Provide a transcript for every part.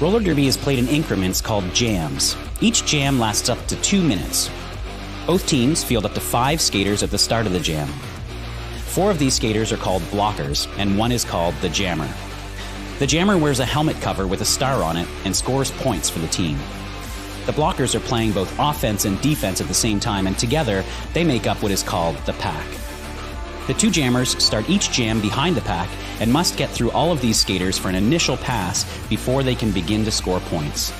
Roller derby is played in increments called jams. Each jam lasts up to 2 minutes. Both teams field up to 5 skaters at the start of the jam. 4 of these skaters are called blockers, and 1 is called the jammer. The jammer wears a helmet cover with a star on it and scores points for the team. The blockers are playing both offense and defense at the same time, and together they make up what is called the pack. The 2 jammers start each jam behind the pack and must get through all of these skaters for an initial pass before they can begin to score points.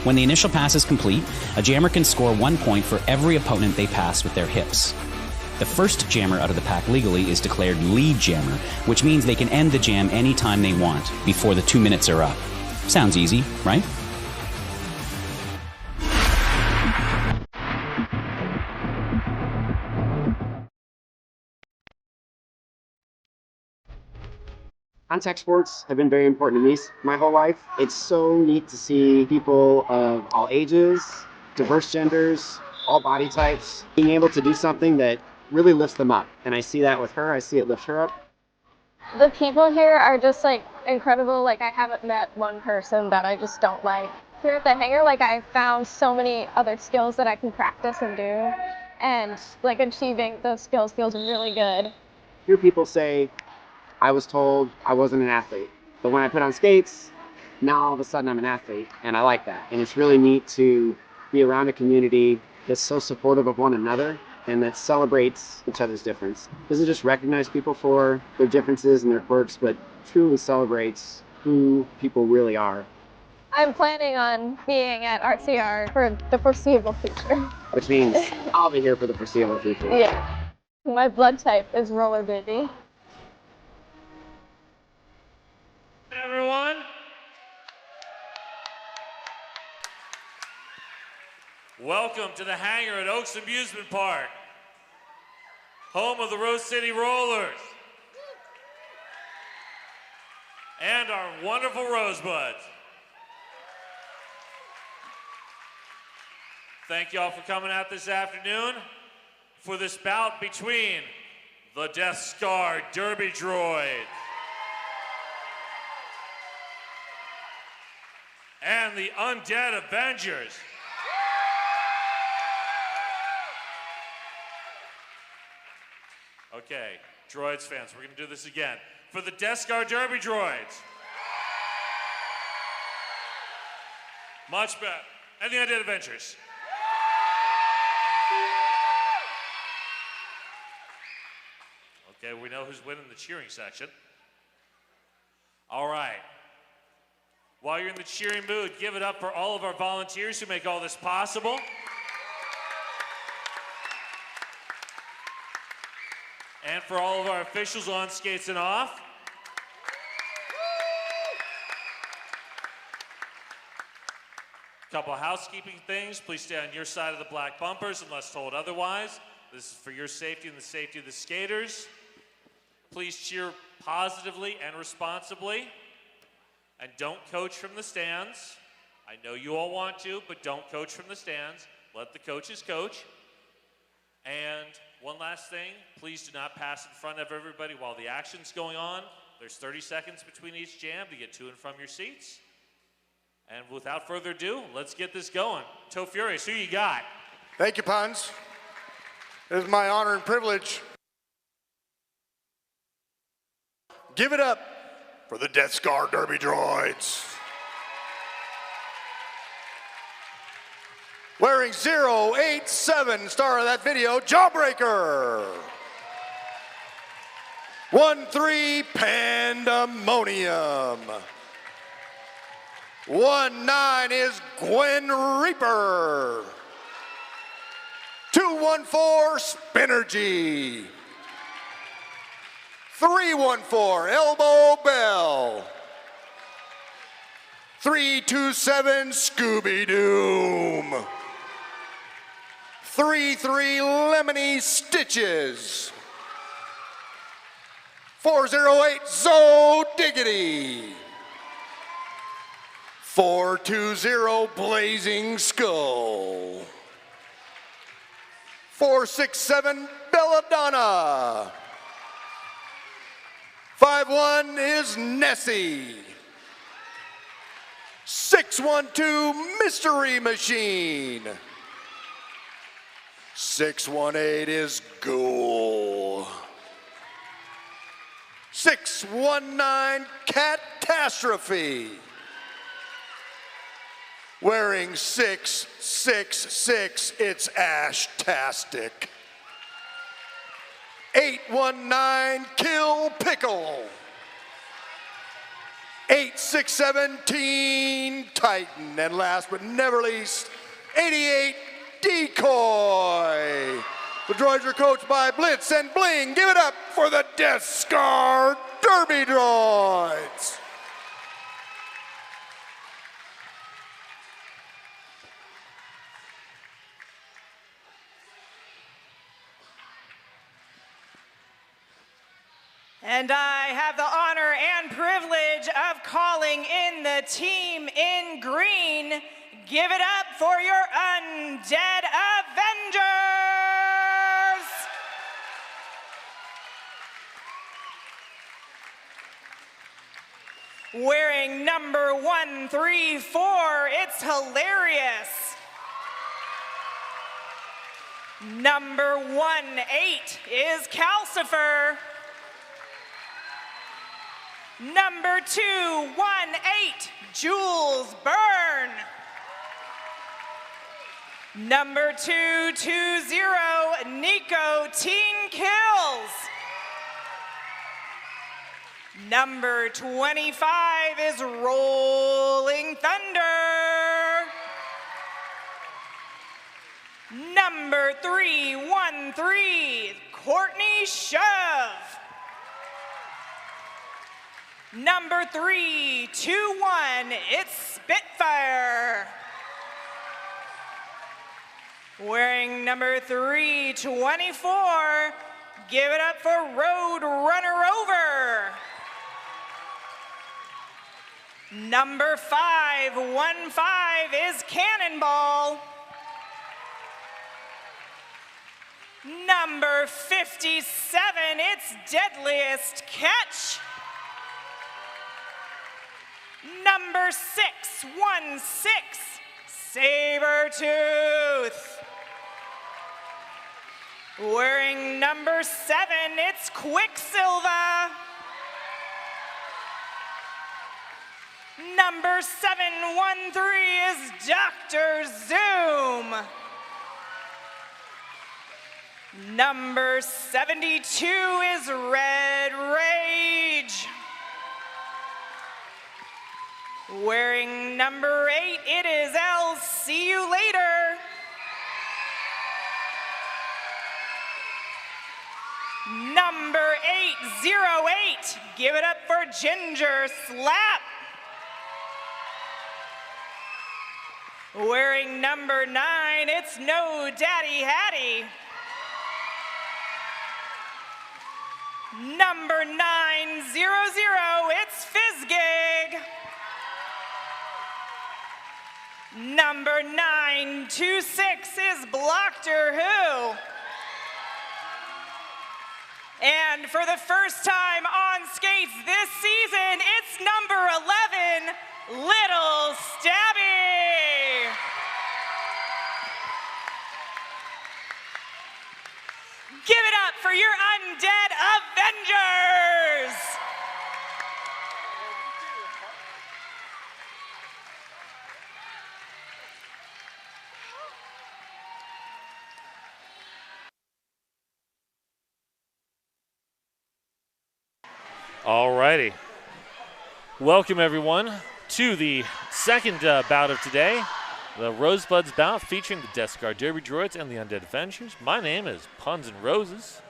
When the initial pass is complete, a jammer can score 1 point for every opponent they pass with their hips. The first jammer out of the pack legally is declared lead jammer, which means they can end the jam anytime they want before the 2 minutes are up. Sounds easy, right? Contact sports have been very important to me my whole life. It's so neat to see people of all ages, diverse genders, all body types, being able to do something that really lifts them up. And I see that with her. I see it lift her up. The people here are just like incredible. Like I haven't met one person that I just don't like. Here at the hangar, like I found so many other skills that I can practice and do. And like achieving those skills feels really good. Hear people say, I was told I wasn't an athlete, but when I put on skates, now all of a sudden I'm an athlete, and I like that. And it's really neat to be around a community that's so supportive of one another and that celebrates each other's difference. Doesn't just recognize people for their differences and their quirks, but truly celebrates who people really are. I'm planning on being at RCR for the foreseeable future. Which means I'll be here for the foreseeable future. Yeah. My blood type is roller derby. Everyone, welcome to the hangar at Oaks Amusement Park, home of the Rose City Rollers and our wonderful Rosebuds. Thank you all for coming out this afternoon for this bout between the Death Star Derby Droids and the Undead Avengers. Okay, Droids fans, we're gonna do this again. For the Death Star Derby Droids. Much better. And the Undead Avengers. Okay, we know who's winning the cheering section. All right. While you're in the cheering mood, give it up for all of our volunteers who make all this possible. And for all of our officials on skates and off. Couple housekeeping things. Please stay on your side of the black bumpers unless told otherwise. This is for your safety and the safety of the skaters. Please cheer positively and responsibly. And don't coach from the stands. I know you all want to, but don't coach from the stands. Let the coaches coach. And one last thing, please do not pass in front of everybody while the action's going on. There's 30 seconds between each jam to get to and from your seats. And without further ado, let's get this going. Toe Furious, who you got? Thank you, Puns. It is my honor and privilege. Give it up for the Death Star Derby Droids. Wearing 087, star of that video, Jawbreaker. 1-3, Pandemonium. 1-9 is Gwen Reaper. 2-1-4, Spinergy. 3-1-4, Elbow Bell. 3-2-7, Scooby Doom. 3-3, Lemony Stitches. 4-0-8, Zo Diggity. 4-2-0, Blazing Skull. 4-6-7, Belladonna. 5-1 is Nessie. 612 Mystery Machine. 618 is Ghoul. 619 Catastrophe. Wearing 666, it's Ashtastic. 819 Kill Pickle. 8617 Titan. And last but never least, 88 Decoy. The droids are coached by Blitz and Bling. Give it up for the Death Scar Derby Droids. And I have the honor and privilege of calling in the team in green. Give it up for your Undead Avengers! Wearing number 134, it's hilarious. Number 18 is Calcifer. Number 218, Jules Byrne. Number 220, Nico Teen Kills. Number 25 is Rolling Thunder. Number 313, Courtney Shove. Number 321, it's Spitfire. Wearing number 324, give it up for Road Runner Over. Number 515 is Cannonball. Number 57, it's Deadliest Catch. Number 616, Sabertooth. Wearing number 7, it's Quicksilver. Number 713 is Dr. Zoom. Number 72 is Red Rage. Wearing number 8, it is I'll see you later. Number 808, give it up for Ginger Slap. Wearing number 9, it's No Daddy Hattie. Number 900, it's Fizzgig. Number 926 is Blockter Who. And for the first time on skates this season, it's number 11, Little Stabby. Give it up for your Undead Avengers! Alrighty. Welcome everyone to the second bout of today. The Rosebuds bout featuring the Death Scar Derby Droids and the Undead Avengers. My name is Puns and Roses.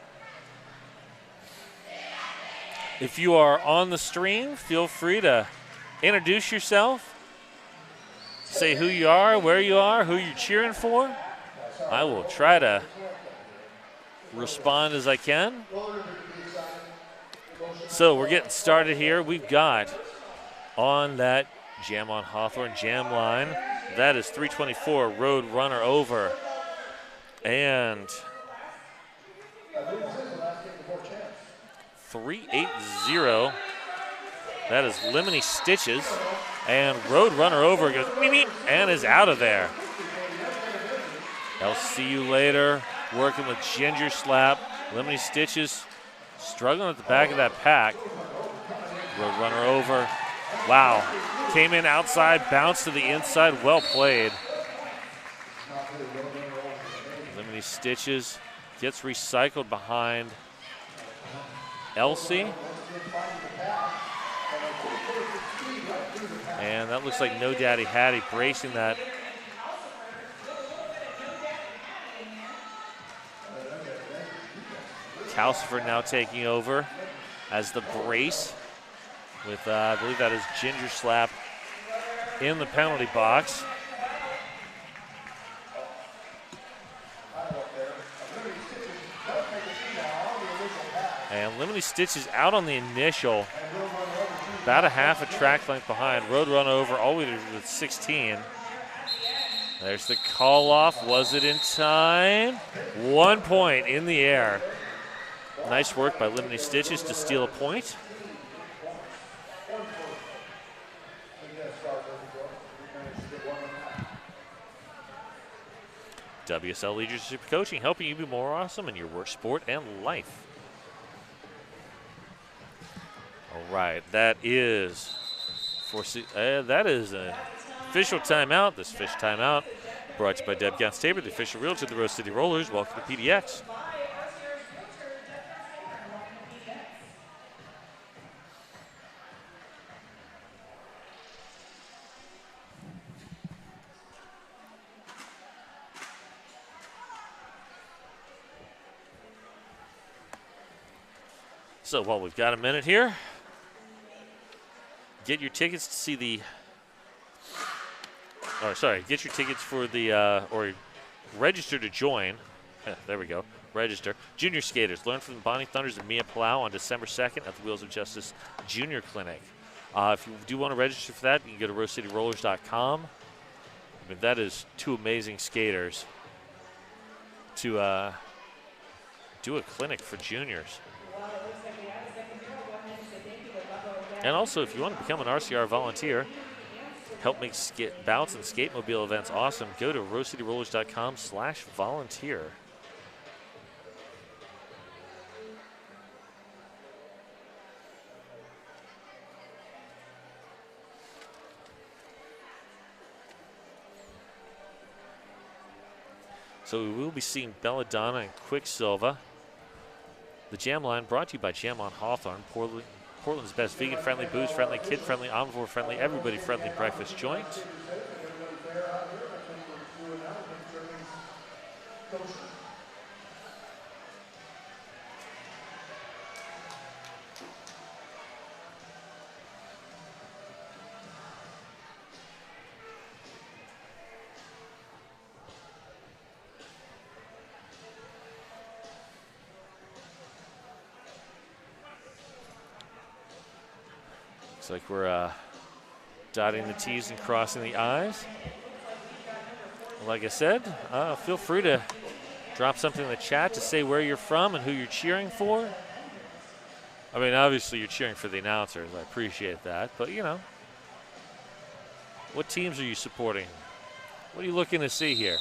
If you are on the stream, feel free to introduce yourself. Say who you are, where you are, who you're cheering for. I will try to respond as I can. So we're getting started here. We've got on that Jam on Hawthorne jam line, that is 324 Road Runner Over. And 380, that is Lemony Stitches. And Roadrunner over goes meep, meep, and is out of there. I'll see you later. Working with Ginger Slap. Lemony Stitches struggling at the back of that pack. Roadrunner over. Wow. Came in outside, bounced to the inside. Well played. Lemony Stitches gets recycled behind Elsie. And that looks like No Daddy Hattie bracing that. Calcifer now taking over as the brace with, I believe that is Ginger Slap in the penalty box. And Lemony Stitches out on the initial, about a half a track length behind. Roadrunner over all the way to 16. There's the call off. Was it in time? 1 point in the air. Nice work by Lemony Stitches to steal a point. WSL Leadership Coaching, helping you be more awesome in your work, sport, and life. All right, that is an official timeout. This fish timeout brought to you by Deb Gans-Tabor, the official realtor of the Rose City Rollers. Welcome to PDX. So while we've got a minute here, get your tickets to see the, get your tickets for the, or register to join. There we go, register. Junior skaters, learn from the Bonnie Thunders and Mia Palau on December 2nd at the Wheels of Justice Junior Clinic. If you do want to register for that, you can go to rosecityrollers.com. I mean, that is two amazing skaters to do a clinic for juniors. And also, if you want to become an RCR volunteer, help make bounce and skate-mobile events awesome, go to rosecityrollers.com/volunteer. So we will be seeing Belladonna and Quicksilva. The Jam Line brought to you by Jam on Hawthorne, Portland's best vegan-friendly, booze-friendly, kid-friendly, omnivore-friendly, everybody-friendly breakfast joint. Looks like we're dotting the T's and crossing the I's. Like I said, feel free to drop something in the chat to say where you're from and who you're cheering for. I mean, obviously you're cheering for the announcers. I appreciate that. But, you know, what teams are you supporting? What are you looking to see here?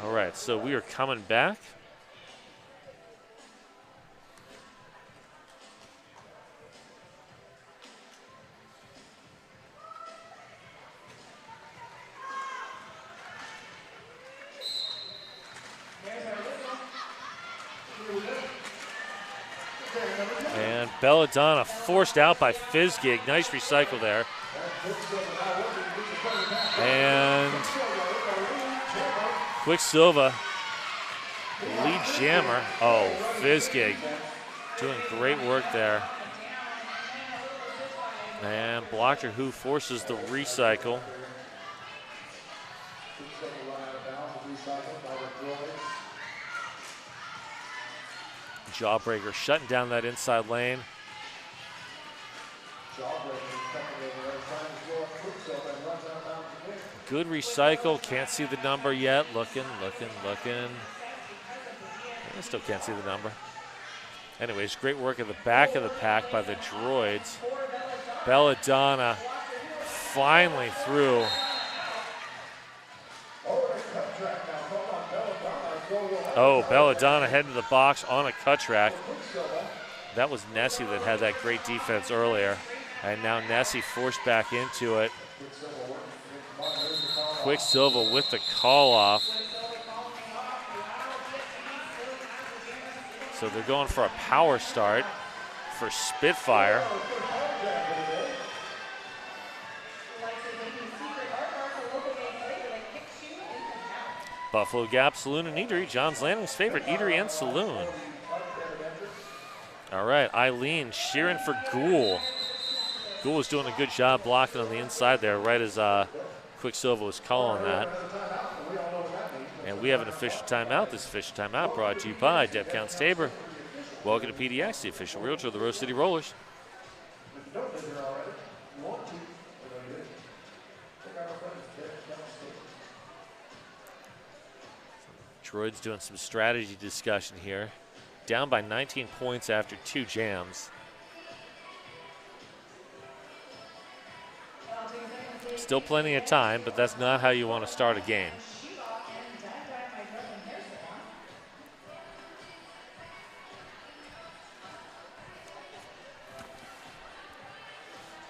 All right, so we are coming back. And Belladonna forced out by Fizzgig. Nice recycle there. And Quicksilva, lead jammer. Oh, Fizzgig doing great work there. And Blocker who forces the recycle. Jawbreaker shutting down that inside lane. Good recycle. Can't see the number yet. Looking. I still can't see the number. Anyways, great work at the back of the pack by the Droids. Belladonna finally through. Oh, Belladonna heading to the box on a cut track. That was Nessie that had that great defense earlier. And now Nessie forced back into it. Quicksilver with the call off. So they're going for a power start for Spitfire. Buffalo Gap Saloon and Eatery, John's Landing's favorite eatery and saloon. All right, Eileen shearing for Ghoul. Ghoul was doing a good job blocking on the inside there, right as Quicksilver was calling that. And we have an official timeout. This official timeout brought to you by Deb Counts Tabor. Welcome to PDX, the official realtor of the Rose City Rollers. Droids doing some strategy discussion here. Down by 19 points after 2 jams. Still plenty of time, but that's not how you want to start a game.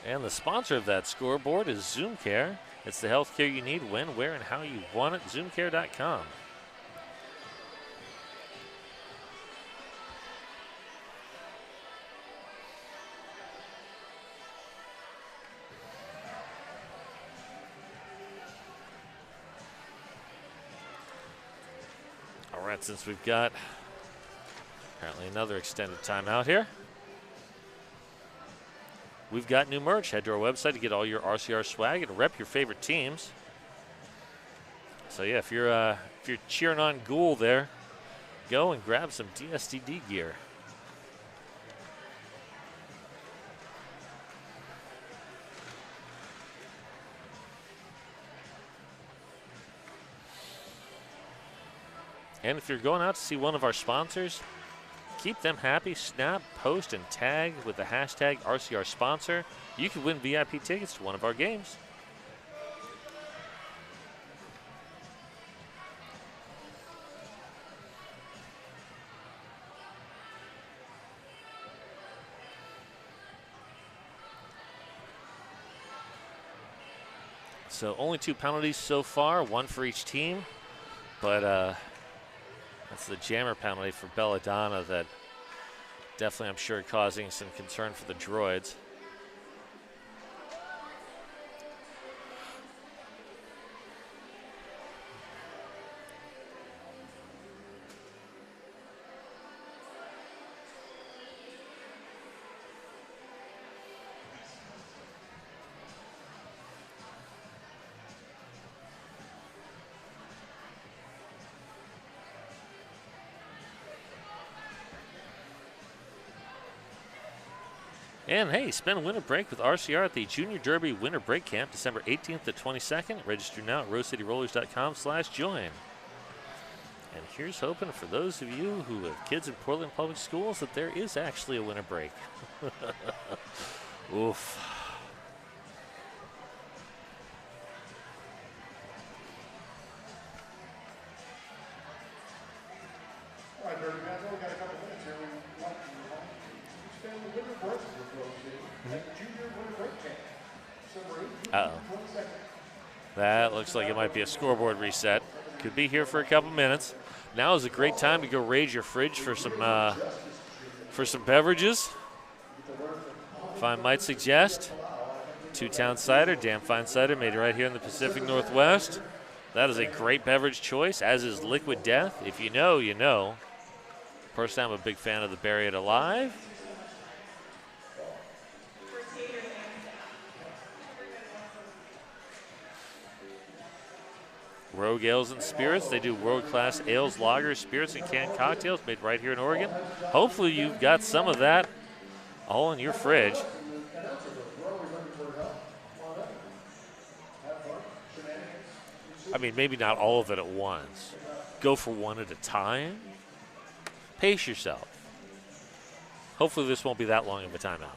And the sponsor of that scoreboard is Zoom Care. It's the health care you need when, where, and how you want it. ZoomCare.com. All right, since we've got apparently another extended timeout here, we've got new merch. Head to our website to get all your RCR swag and rep your favorite teams. So yeah, if you're cheering on Ghoul there, go and grab some DSTD gear. And if you're going out to see one of our sponsors, keep them happy. Snap, post, and tag with the hashtag RCR sponsor. You can win VIP tickets to one of our games. So only 2 penalties so far, 1 for each team. But that's the jammer penalty for Belladonna that definitely, I'm sure, causing some concern for the Droids. And hey, spend winter break with RCR at the Junior Derby Winter Break Camp, December 18th to 22nd. Register now at rosecityrollers.com/join. And here's hoping for those of you who have kids in Portland Public Schools that there is actually a winter break. Oof. All right, Dirty Guys, we got a couple minutes here. We want to spend the winter break with Rose City at the Junior Winter Break Camp, December 18th to 22nd. That looks like it might be a scoreboard reset. Could be here for a couple minutes. Now is a great time to go raid your fridge for some beverages. If I might suggest, Two-Town Cider, damn fine cider made right here in the Pacific Northwest. That is a great beverage choice, as is Liquid Death. If you know, you know. Personally, I'm a big fan of the Bury It Alive. Rogue Ales and Spirits. They do world-class ales, lagers, spirits, and canned cocktails made right here in Oregon. Hopefully you've got some of that all in your fridge. I mean, maybe not all of it at once. Go for one at a time. Pace yourself. hopefully this won't be that long of a timeout.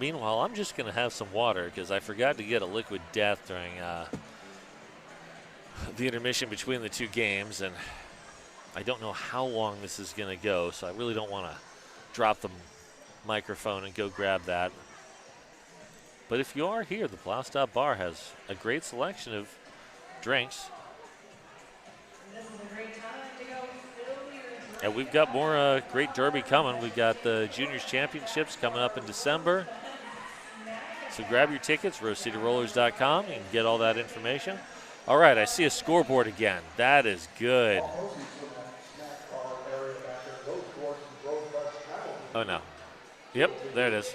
Meanwhile, I'm just going to have some water because I forgot to get a liquid death during the intermission between the two games, and I don't know how long this is going to go, so I really don't want to drop the microphone and go grab that. But if you are here, the Plow Stop Bar has a great selection of drinks. And we've got more great derby coming. We've got the Juniors Championships coming up in December. So grab your tickets, RoseCityRollers.com. You can get all that information. All right, I see a scoreboard again. That is good. Oh, no. Yep, there it is.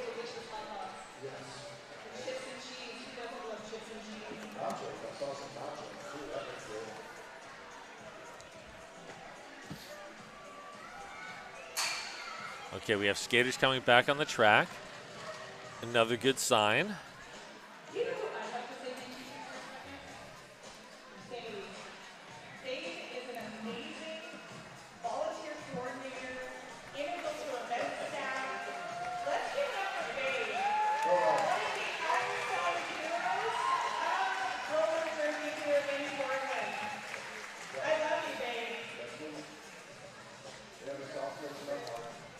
Okay, we have skaters coming back on the track. Another good sign.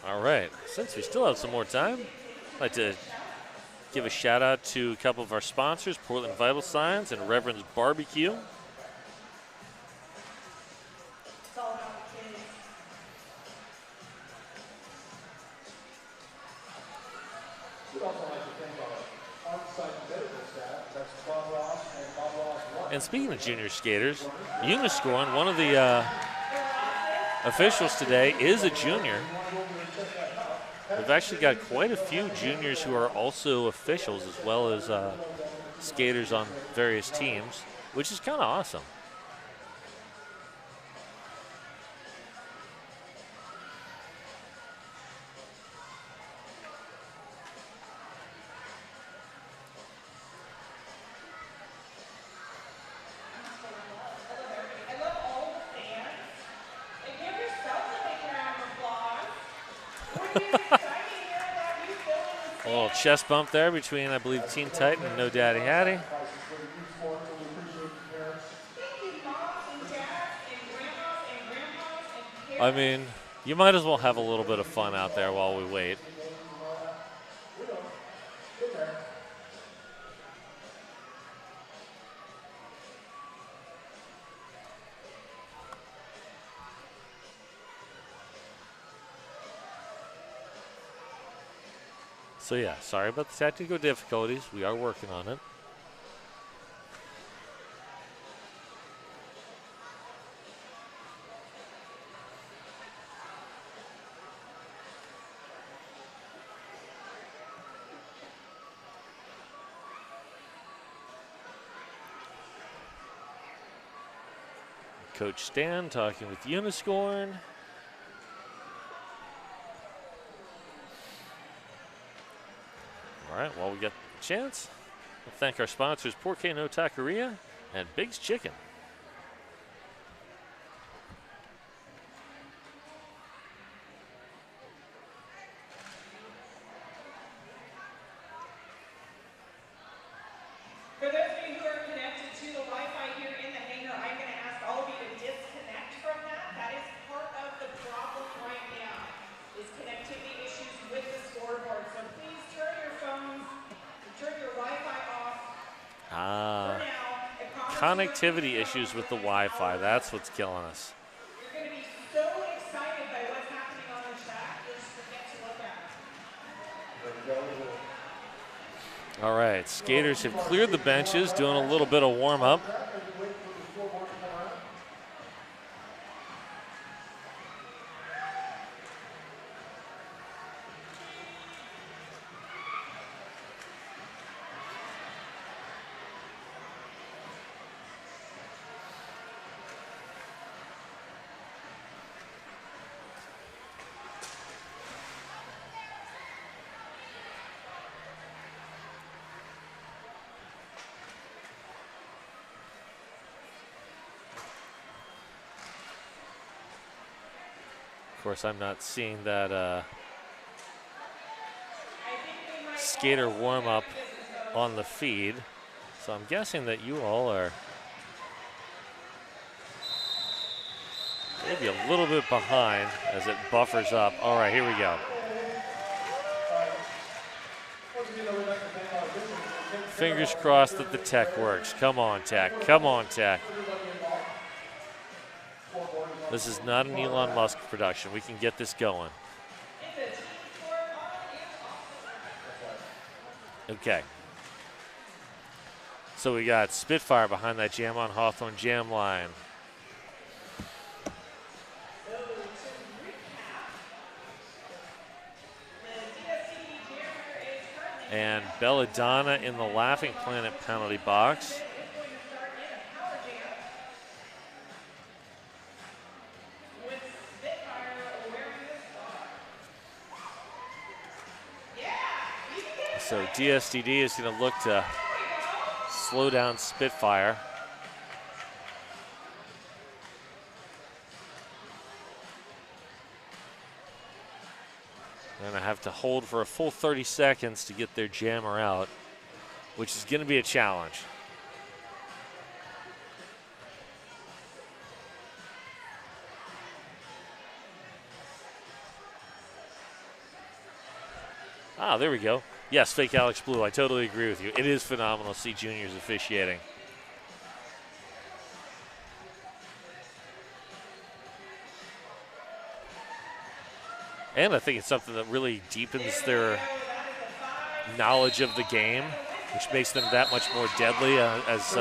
All right, since we still have some more time, I'd like to give a shout out to a couple of our sponsors, Portland Vital Signs and Reverend's Barbecue. And speaking of junior skaters, Uniscorn, one of the officials today, is a junior. We've actually got quite a few juniors who are also officials as well as skaters on various teams, which is kind of awesome. A little chest bump there between, I believe, Teen Titan and No Daddy Hattie. I mean, you might as well have a little bit of fun out there while we wait. So yeah, sorry about the technical difficulties. We are working on it. Coach Stan talking with Uniscorn. All right, while we get the chance, we'll thank our sponsors, Porque No Taqueria and Big's Chicken. For those of you who are connected to the Wi-Fi here in the hangar, I'm going to ask all of you to disconnect from that. That is part of the problem right now, is connectivity issues with the scoreboard. So please turn your phones, turn your Wi-Fi off. For now, I promise Connectivity issues with the Wi-Fi. That's what's killing us. you're going to be so excited by what's happening on the chat, you'll just forget to look at it. All right, skaters have cleared the benches, doing a little bit of warm-up. course, I'm not seeing that skater warm-up on the feed, so I'm guessing that you all are maybe a little bit behind as it buffers up. All right, here we go. Fingers crossed that the tech works. Come on, tech. Come on, tech. This is not an Elon Musk production. We can get this going. Okay. So we got Spitfire behind that Jam on Hawthorne jam line. And Belladonna in the Laughing Planet penalty box. So DSDD is going to look to slow down Spitfire. They're going to have to hold for a full 30 seconds to get their jammer out, which is going to be a challenge. Ah, there we go. Yes, fake Alex Blue. I totally agree with you. It is phenomenal to see juniors officiating. And I think it's something that really deepens their knowledge of the game, which makes them that much more deadly as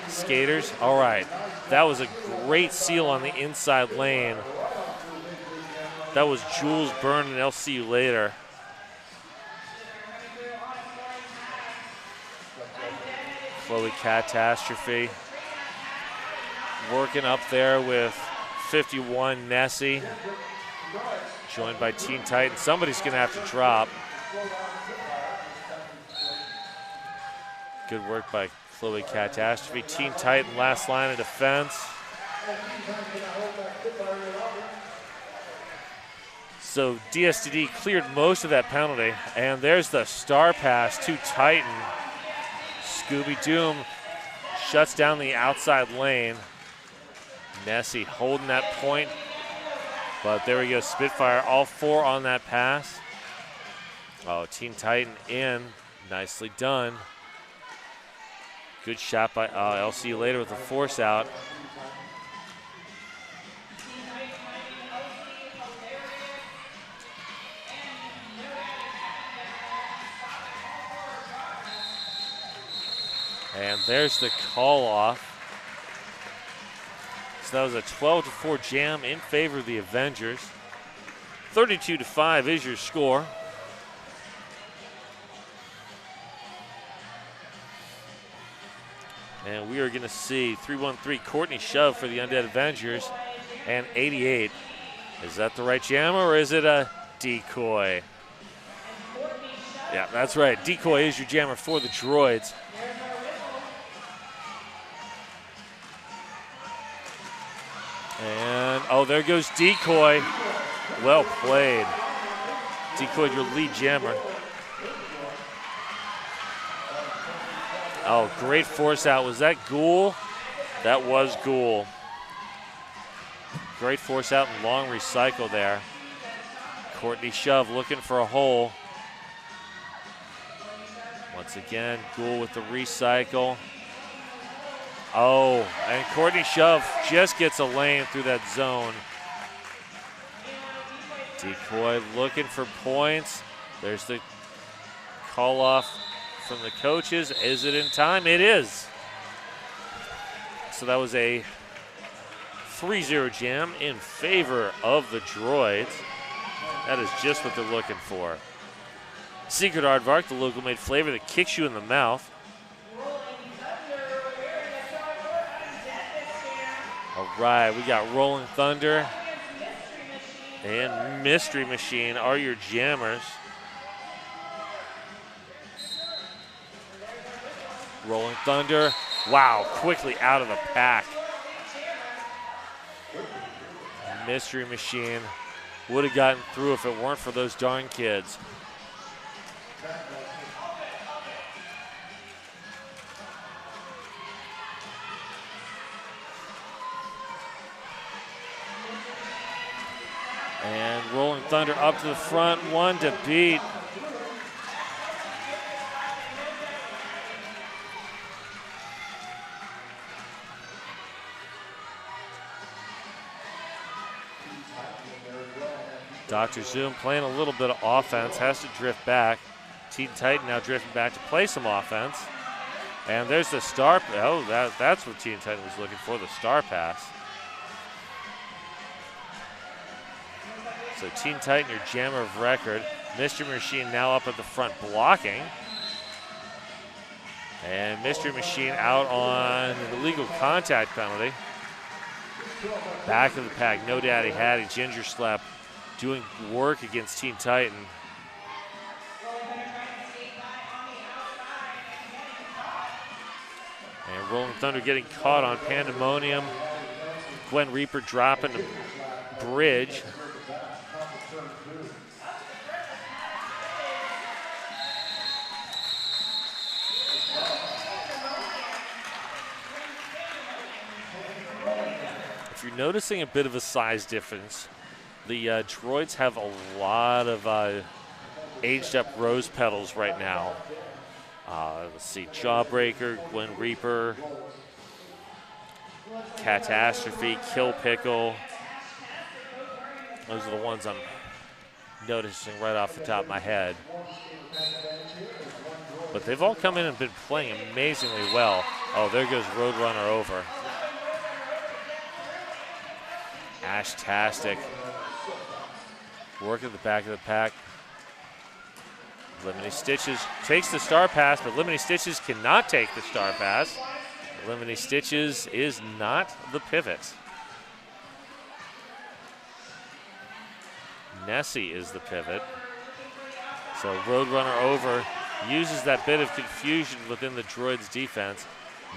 skaters. All right, that was a great seal on the inside lane. That was Jules Byrne, and I'll see you later. Chloe Catastrophe working up there with 51 Nessie, joined by Teen Titan. Somebody's going to have to drop. Good work by Chloe Catastrophe. Teen Titan last line of defense. So DSDD cleared most of that penalty, and there's the star pass to Titan. Scooby Doom shuts down the outside lane. Nessie holding that point, but there we go, Spitfire, all four on that pass. Oh, Teen Titan in, nicely done. Good shot by, I'll see you later with the force out. And there's the call off. So that was a 12-4 jam in favor of the Avengers. 32-5 is your score. And we are going to see 313 Courtney Shove for the Undead Avengers and 88. Is that the right jam or is it a decoy? Yeah, that's right. Decoy is your jammer for the Droids. And, oh, there goes Decoy. Well played. Decoy, your lead jammer. Oh, great force out. Was that Ghoul? That was Ghoul. Great force out and long recycle there. Courtney Shove looking for a hole. Once again, Ghoul with the recycle. Oh, and Courtney Shove just gets a lane through that zone. Decoy looking for points. There's the call off from the coaches. Is it in time? It is. So that was a 3-0 jam in favor of the Droids. That is just what they're looking for. Secret Aardvark, the local made flavor that kicks you in the mouth. All right, we got Rolling Thunder and Mystery Machine are your jammers. Rolling Thunder, wow, quickly out of the pack. Mystery Machine would have gotten through if it weren't for those darn kids. And Rolling Thunder up to the front, one to beat. Dr. Zoom playing a little bit of offense, has to drift back. Teen Titan now drifting back to play some offense. And there's the star. Oh, that's what Teen Titan was looking for, the star pass. So Teen Titan, your jammer of record. Mystery Machine now up at the front blocking. And Mystery Machine out on an illegal contact penalty. Back of the pack, No Daddy Hattie, Ginger Slap doing work against Teen Titan. And Rolling Thunder getting caught on Pandemonium. Gwen Reaper dropping the bridge. If you're noticing a bit of a size difference, the Droids have a lot of aged up rose petals right now. Let's see, Jawbreaker, Gwen Reaper, Catastrophe, Kill Pickle. Those are the ones I'm noticing right off the top of my head. But they've all come in and been playing amazingly well. Oh, there goes Roadrunner over. Ashtastic. Work at the back of the pack. Lemony Stitches takes the star pass, but Lemony Stitches cannot take the star pass. Lemony Stitches is not the pivot. Nessie is the pivot. So Roadrunner over uses that bit of confusion within the Droids defense.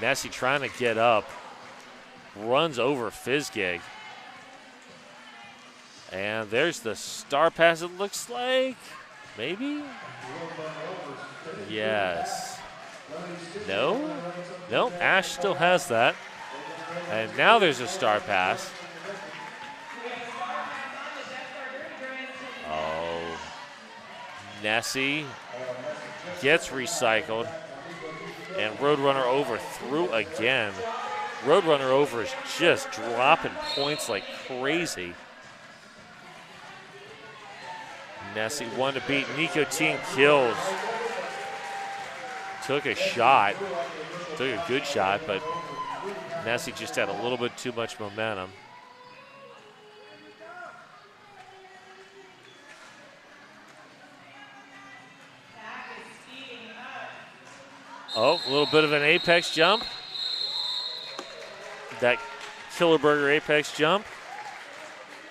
Nessie trying to get up. Runs over Fizzgig. And there's the star pass, it looks like. Maybe? Yes. No? No, Ash still has that. And now there's a star pass. Oh. Nessie gets recycled. And Roadrunner over through again. Roadrunner over is just dropping points like crazy. Nessie one to beat. Nicotine kills. Took a shot. Took a good shot, but Nessie just had a little bit too much momentum. Oh, a little bit of an apex jump. That Killer Burger apex jump.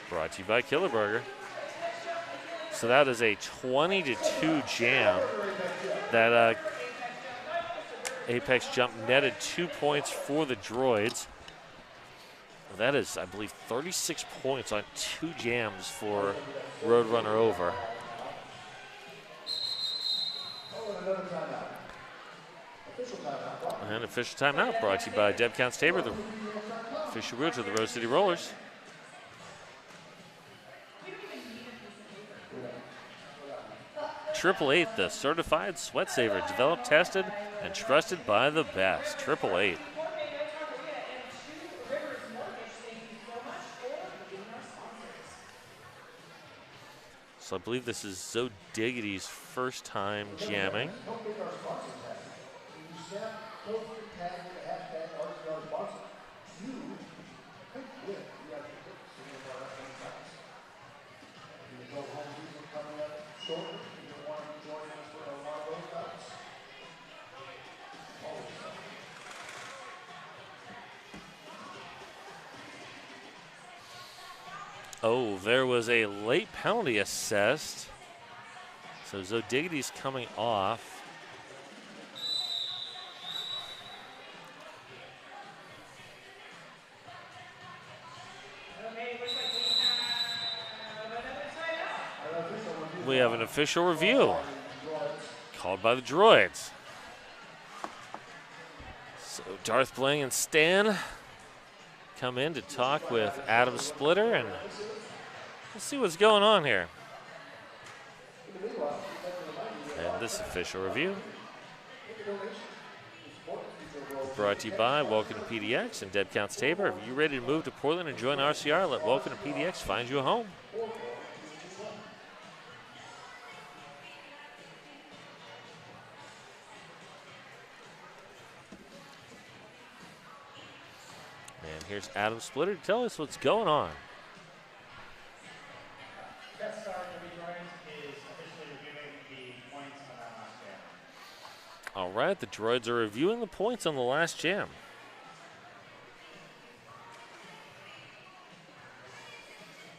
Brought to you by Killer Burger. So that is a 20-2 jam. That apex jump netted 2 points for the Droids. That is, I believe, 36 points on 2 jams for Roadrunner over. And official timeout brought to you by Deb Counts Tabor, the official realtor of the Rose City Rollers. Triple Eight, the certified sweat saver, developed, tested, and trusted by the best. Triple Eight. So I believe this is Zo Diggity's first time jamming. Oh, there was a late penalty assessed. So Zo Diggity's coming off. we have an official review called by the Droids. So Darth Bling and Stan come in to talk with Adam Splitter, and let's see what's going on here. And this official review brought to you by Welcome to PDX and Dead Counts Tabor. Are you ready to move to Portland and join RCR? Let Welcome to PDX find you a home. And here's Adam Splitter to tell us what's going on. Death Star Droids is officially reviewing the points on that last jam. All right, the Droids are reviewing the points on the last jam.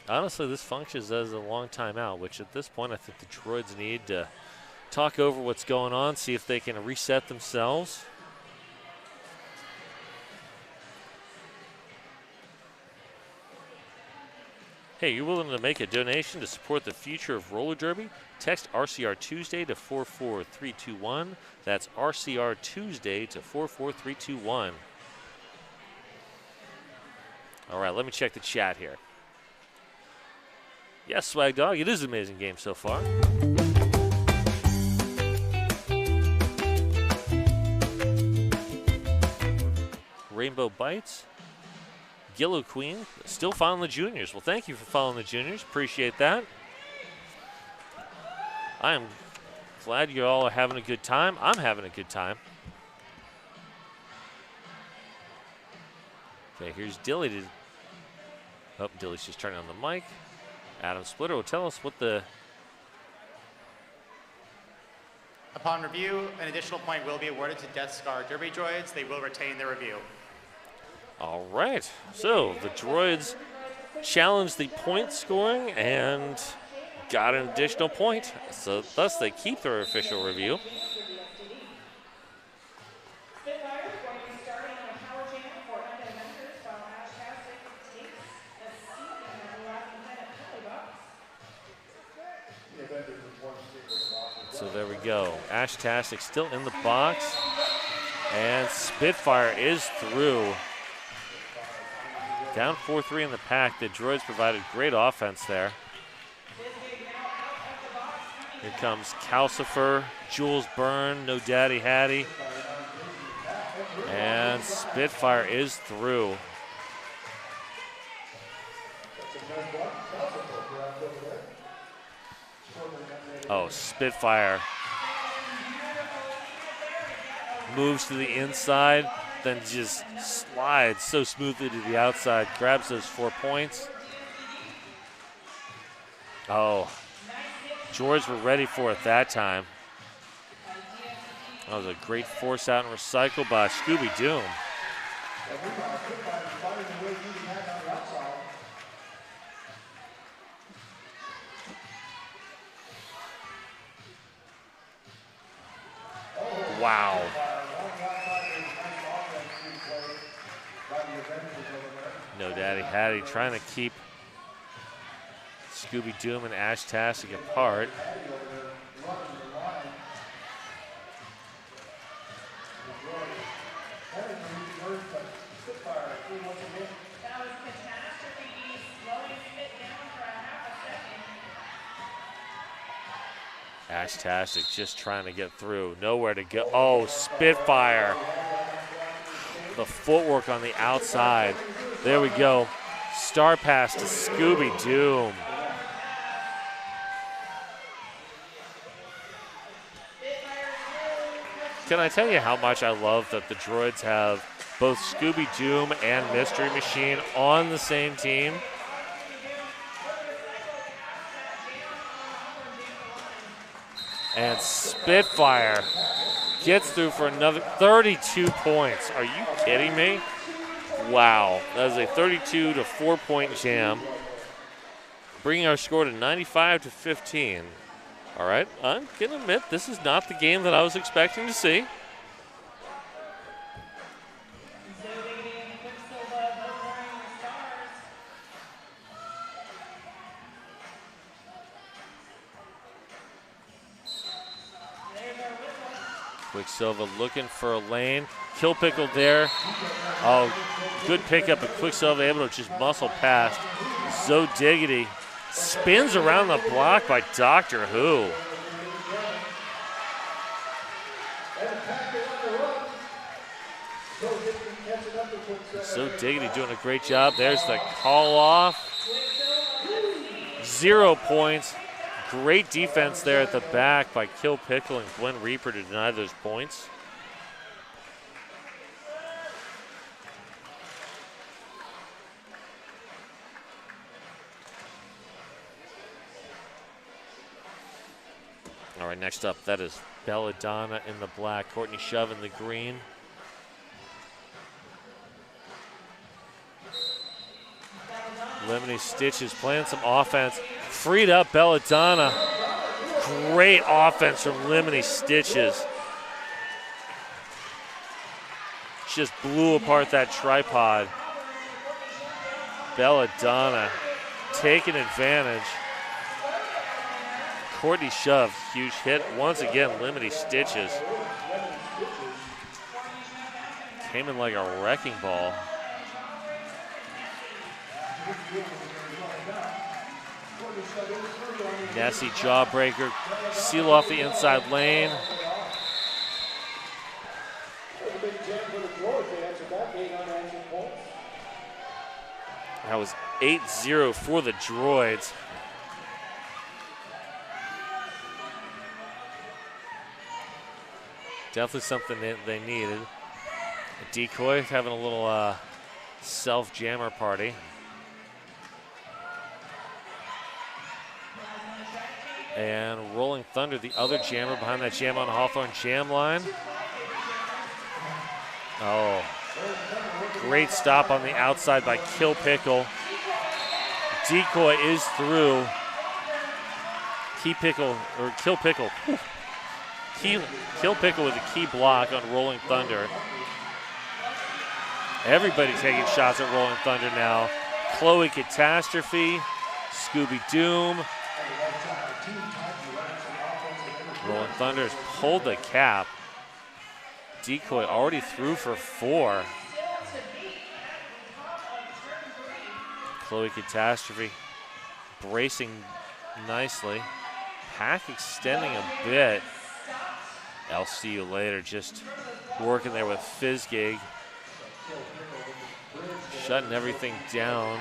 Honestly, this functions as a long timeout, which at this point I think the Droids need to talk over what's going on, see if they can reset themselves. Hey, you're willing to make a donation to support the future of roller derby? Text RCR Tuesday to 44321. That's RCR Tuesday to 44321. All right, let me check the chat here. Yes, Swag Dog, it is an amazing game so far. Rainbow Bites. Gillo Queen, still following the juniors. Well, thank you for following the juniors. Appreciate that. I am glad you all are having a good time. I'm having a good time. Okay, here's Dilly. Oh, Dilly's just turning on the mic. Adam Splitter will tell us what the... Upon review, an additional point will be awarded to Death Star Derby Droids. They will retain their review. All right, so the Droids challenged the point scoring and got an additional point. So thus they keep their official review. Spitfire is going to be starting on a power jam for Undead Avengers, while Ashtastic takes a seat in the last planet box. So there we go. Ashtastic still in the box. And Spitfire is through. Down 4-3 in the pack. The Droids provided great offense there. Here comes Calcifer, Jules Byrne, No Daddy Hattie. And Spitfire is through. Oh, Spitfire moves to the inside, then just slides so smoothly to the outside, grabs those 4 points. Oh, Droids were ready for it that time. That was a great force out and recycle by Scooby Doom. Wow. No Daddy Hattie trying to keep Scooby Doom and Ashtastic apart. Ashtastic just trying to get through. Nowhere to go. Oh, Spitfire. The footwork on the outside. There we go. Star pass to Scooby Doom. Can I tell you how much I love that the Droids have both Scooby Doom and Mystery Machine on the same team? And Spitfire gets through for another 32 points. Are you kidding me? Wow, that is a 32 to 4 point jam, bringing our score to 95-15. All right, I'm gonna admit this is not the game that I was expecting to see. Quicksilver looking for a lane. Kill Pickle there. Oh, good pickup, but Quicksilver able to just muscle past. So Diggity spins around the block by Doctor Who. So Diggity doing a great job. There's the call off. 0 points. Great defense there at the back by Kill Pickle and Gwen Reaper to deny those points. All right, next up, that is Belladonna in the black, Courtney Shove in the green. Lemony Stitches playing some offense. Freed up Belladonna. Great offense from Lemony Stitches. Just blew apart that tripod. Belladonna taking advantage. Courtney Shove, huge hit. Once again, Lemony Stitches. Came in like a wrecking ball. Nessie Jawbreaker, seal off the inside lane. That was 8-0 for the Droids. Definitely something that they needed. A Decoy having a little self-jammer party. And Rolling Thunder, the other jammer behind that jam on Hawthorne jam line. Oh, great stop on the outside by Kill Pickle. Decoy is through. Kill Pickle with a key block on Rolling Thunder. Everybody taking shots at Rolling Thunder now. Chloe Catastrophe, Scooby Doom. Rolling Thunder has pulled the cap. Decoy already threw for 4. Chloe Catastrophe bracing nicely. Pack extending a bit. I'll see you later, just working there with Fizzgig. Shutting everything down,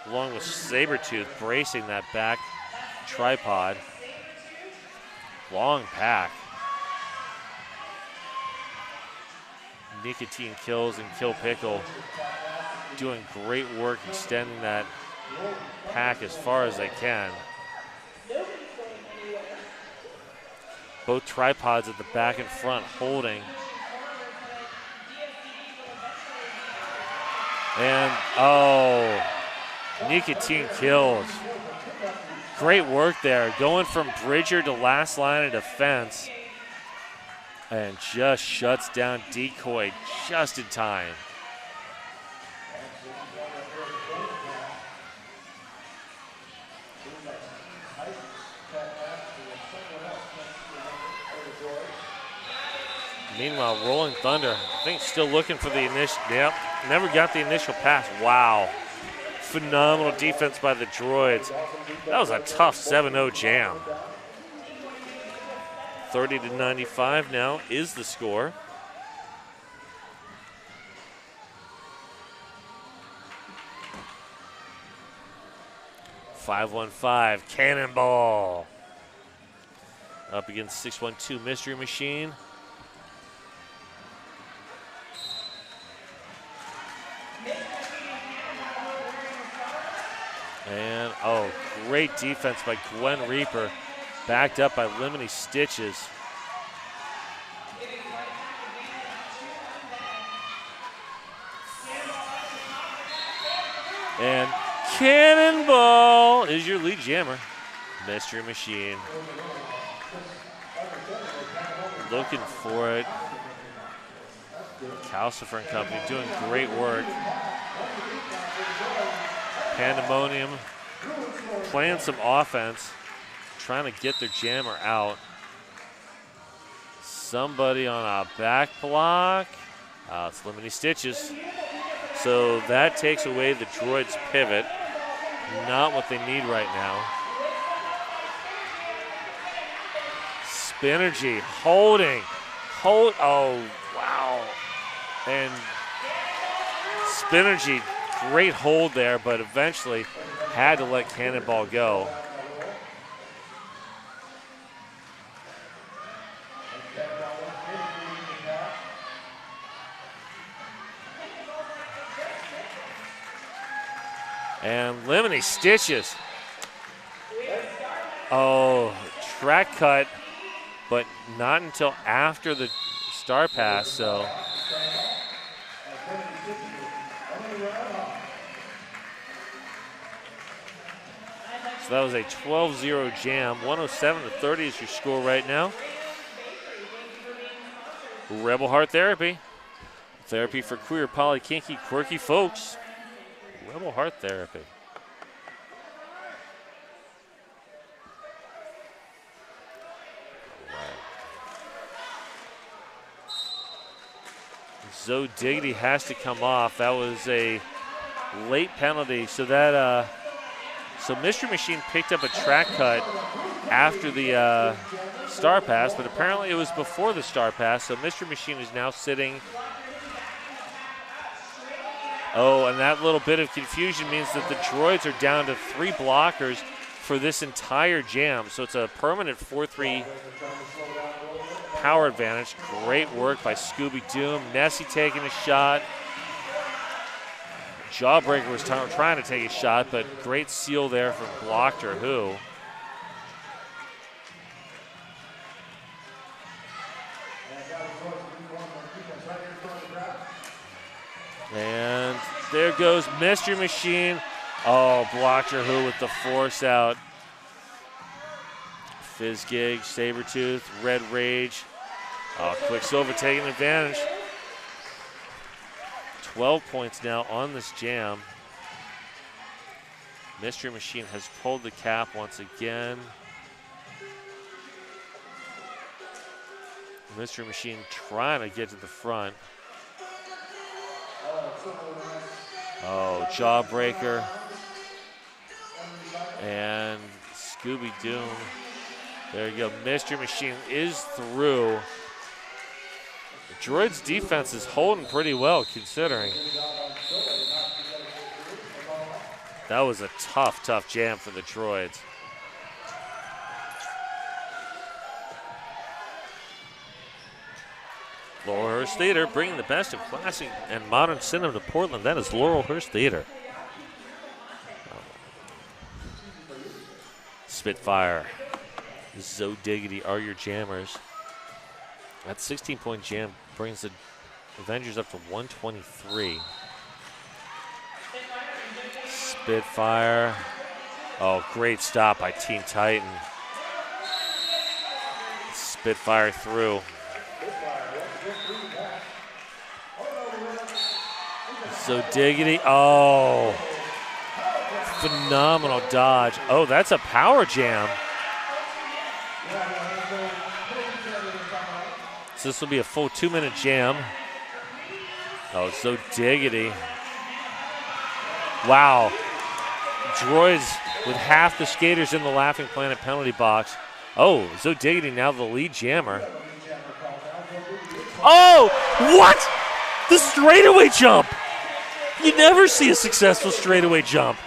along with Sabretooth bracing that back tripod. Long pack. Nicotine Kills and Kill Pickle doing great work extending that pack as far as they can. Both tripods at the back and front holding. And, oh, Nicotine Kills. Great work there, going from Bridger to last line of defense. And just shuts down Decoy just in time. Meanwhile, Rolling Thunder, I think still looking for the initial, yep, never got the initial pass. Wow. Phenomenal defense by the Droids. That was a tough 7-0 jam. 30-95 now is the score. .515 Cannonball. Up against 612 Mystery Machine. And, oh, great defense by Gwen Reaper, backed up by Lemony Stitches. And Cannonball is your lead jammer, Mystery Machine. Looking for it. Calcifer and Company doing great work. Pandemonium playing some offense, trying to get their jammer out. somebody on a back block. It's Lemony Stitches. So that takes away the Droids' pivot. Not what they need right now. Spinergy holding. Oh, wow. And Spinergy, great hold there, but eventually had to let Cannonball go. And Lemony Stitches. Oh, track cut, but not until after the star pass, so. So that was a 12-0 jam. 107-30 is your score right now. Rebel Heart Therapy. Therapy for queer, poly, kinky, quirky folks. Rebel Heart Therapy. Zoe Diggity has to come off. That was a late penalty. So that so Mystery Machine picked up a track cut after the star pass, but apparently it was before the star pass. So Mystery Machine is now sitting. Oh, and that little bit of confusion means that the Droids are down to 3 blockers for this entire jam. So it's a permanent 4-3 power advantage. Great work by Scooby Doom. Nessie taking a shot. Jawbreaker was trying to take a shot, but great seal there from Blocked or Who. And there goes Mystery Machine. Oh, Blocked or Who with the force out. Fizzgig, Sabretooth, Red Rage. Oh, Quicksilver taking advantage. 12 points now on this jam. Mystery Machine has pulled the cap once again. Mystery Machine trying to get to the front. Oh, Jawbreaker. And Scooby Doom. There you go. Mystery Machine is through. The Droids' defense is holding pretty well, considering. That was a tough jam for the Droids. Laurelhurst Theater bringing the best of classic and modern cinema to Portland. That is Laurelhurst Theater. Spitfire. Zoe Diggity are your jammers. That 16-point jam brings the Avengers up to 123. Spitfire. Oh, great stop by Teen Titan. Spitfire through. So Diggity. Oh, phenomenal dodge. Oh, that's a power jam. So this will be a full 2-minute jam. Oh, so Diggity. Wow. Droids with half the skaters in the Laughing Planet penalty box. Oh, so Diggity now the lead jammer. Oh, what? The straightaway jump. You never see a successful straightaway jump.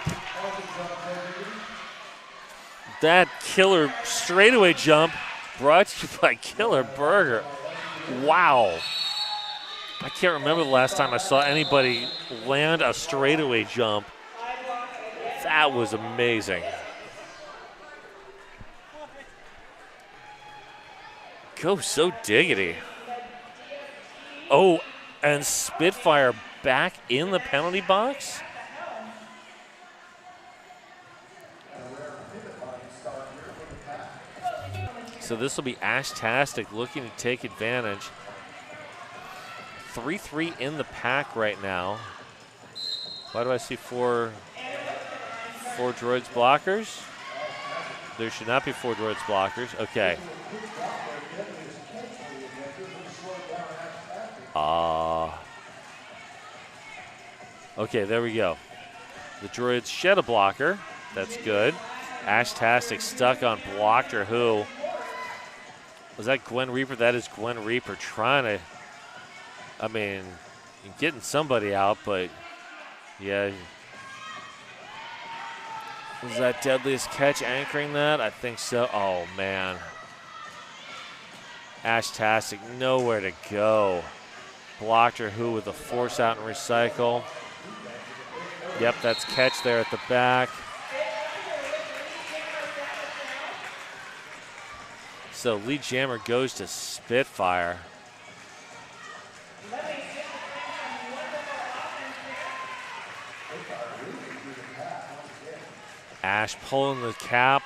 That killer straightaway jump brought to you by Killer Burger. Wow. I can't remember the last time I saw anybody land a straightaway jump. That was amazing. Go So Diggity. Oh, and Spitfire back in the penalty box? So this will be Ashtastic looking to take advantage. 3-3 in the pack right now. Why do I see four Droids blockers? There should not be 4 Droids blockers. Okay. Okay, there we go. The Droids shed a blocker. That's good. Ashtastic stuck on Blocked who? Was that Gwen Reaper? That is Gwen Reaper trying to, I mean, getting somebody out, but yeah. Was that Deadliest Catch anchoring that? I think so. Oh, man. Ashtastic nowhere to go. Blocked who with a force out and recycle. Yep, that's Catch there at the back. So lead jammer goes to Spitfire. Ash pulling the cap.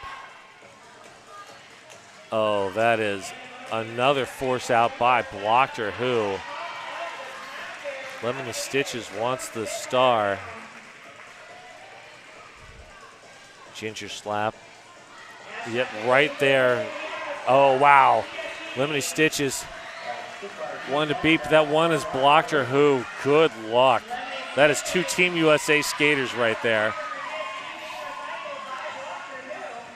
Oh, that is another force out by Blocked who. Lemony Stitches wants the star. Ginger slap. Yep, right there. Oh, wow. Lemony Stitches wanted to beat, but that one is Blocked who. Good luck. That is 2 Team USA skaters right there.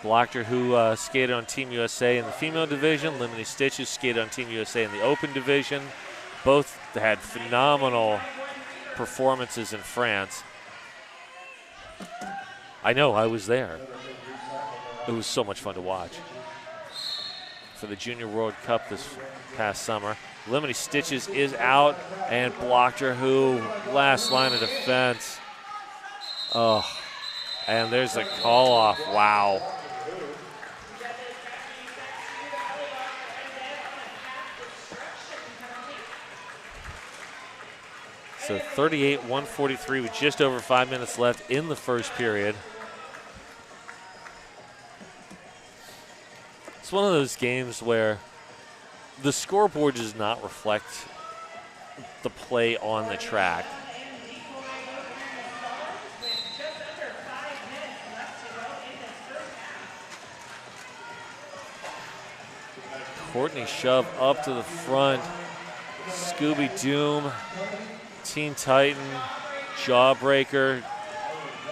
Blocked who skated on Team USA in the female division. Lemony Stitches skated on Team USA in the open division. Both had phenomenal performances in France. I know, I was there. It was so much fun to watch. For the Junior World Cup this past summer. Lemony Stitches is out, and Blocked who, last line of defense. Oh, and there's a call off. Wow. So 38-143 with just over 5 minutes left in the first period. It's one of those games where the scoreboard does not reflect the play on the track. Courtney Shove up to the front. Scooby Doom, Teen Titan, Jawbreaker,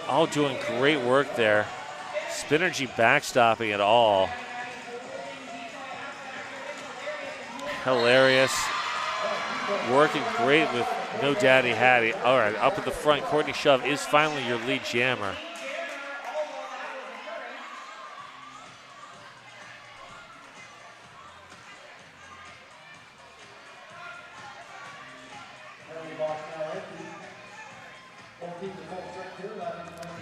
all doing great work there. Spinergy backstopping it all. Hilarious. Working great with No Daddy Hattie. All right, up at the front, Courtney Shove is finally your lead jammer.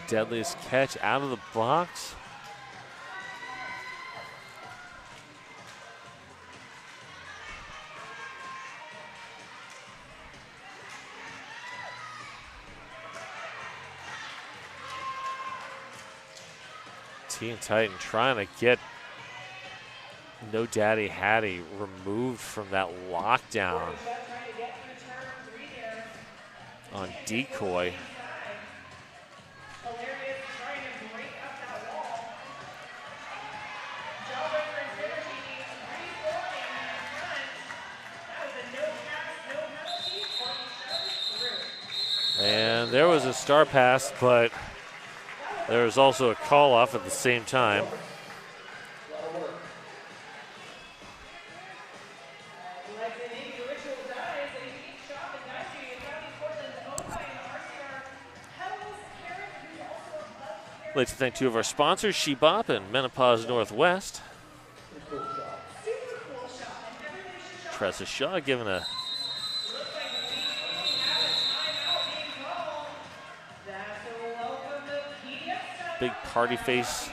Deadliest Catch out of the box. Teen Titan trying to get No Daddy Hattie removed from that lockdown on decoy. And there was a star pass, but there was also a call off at the same time. I'd like to thank 2 of our sponsors, She-Bop and Menopause Northwest. Tressa Shaw giving a big party face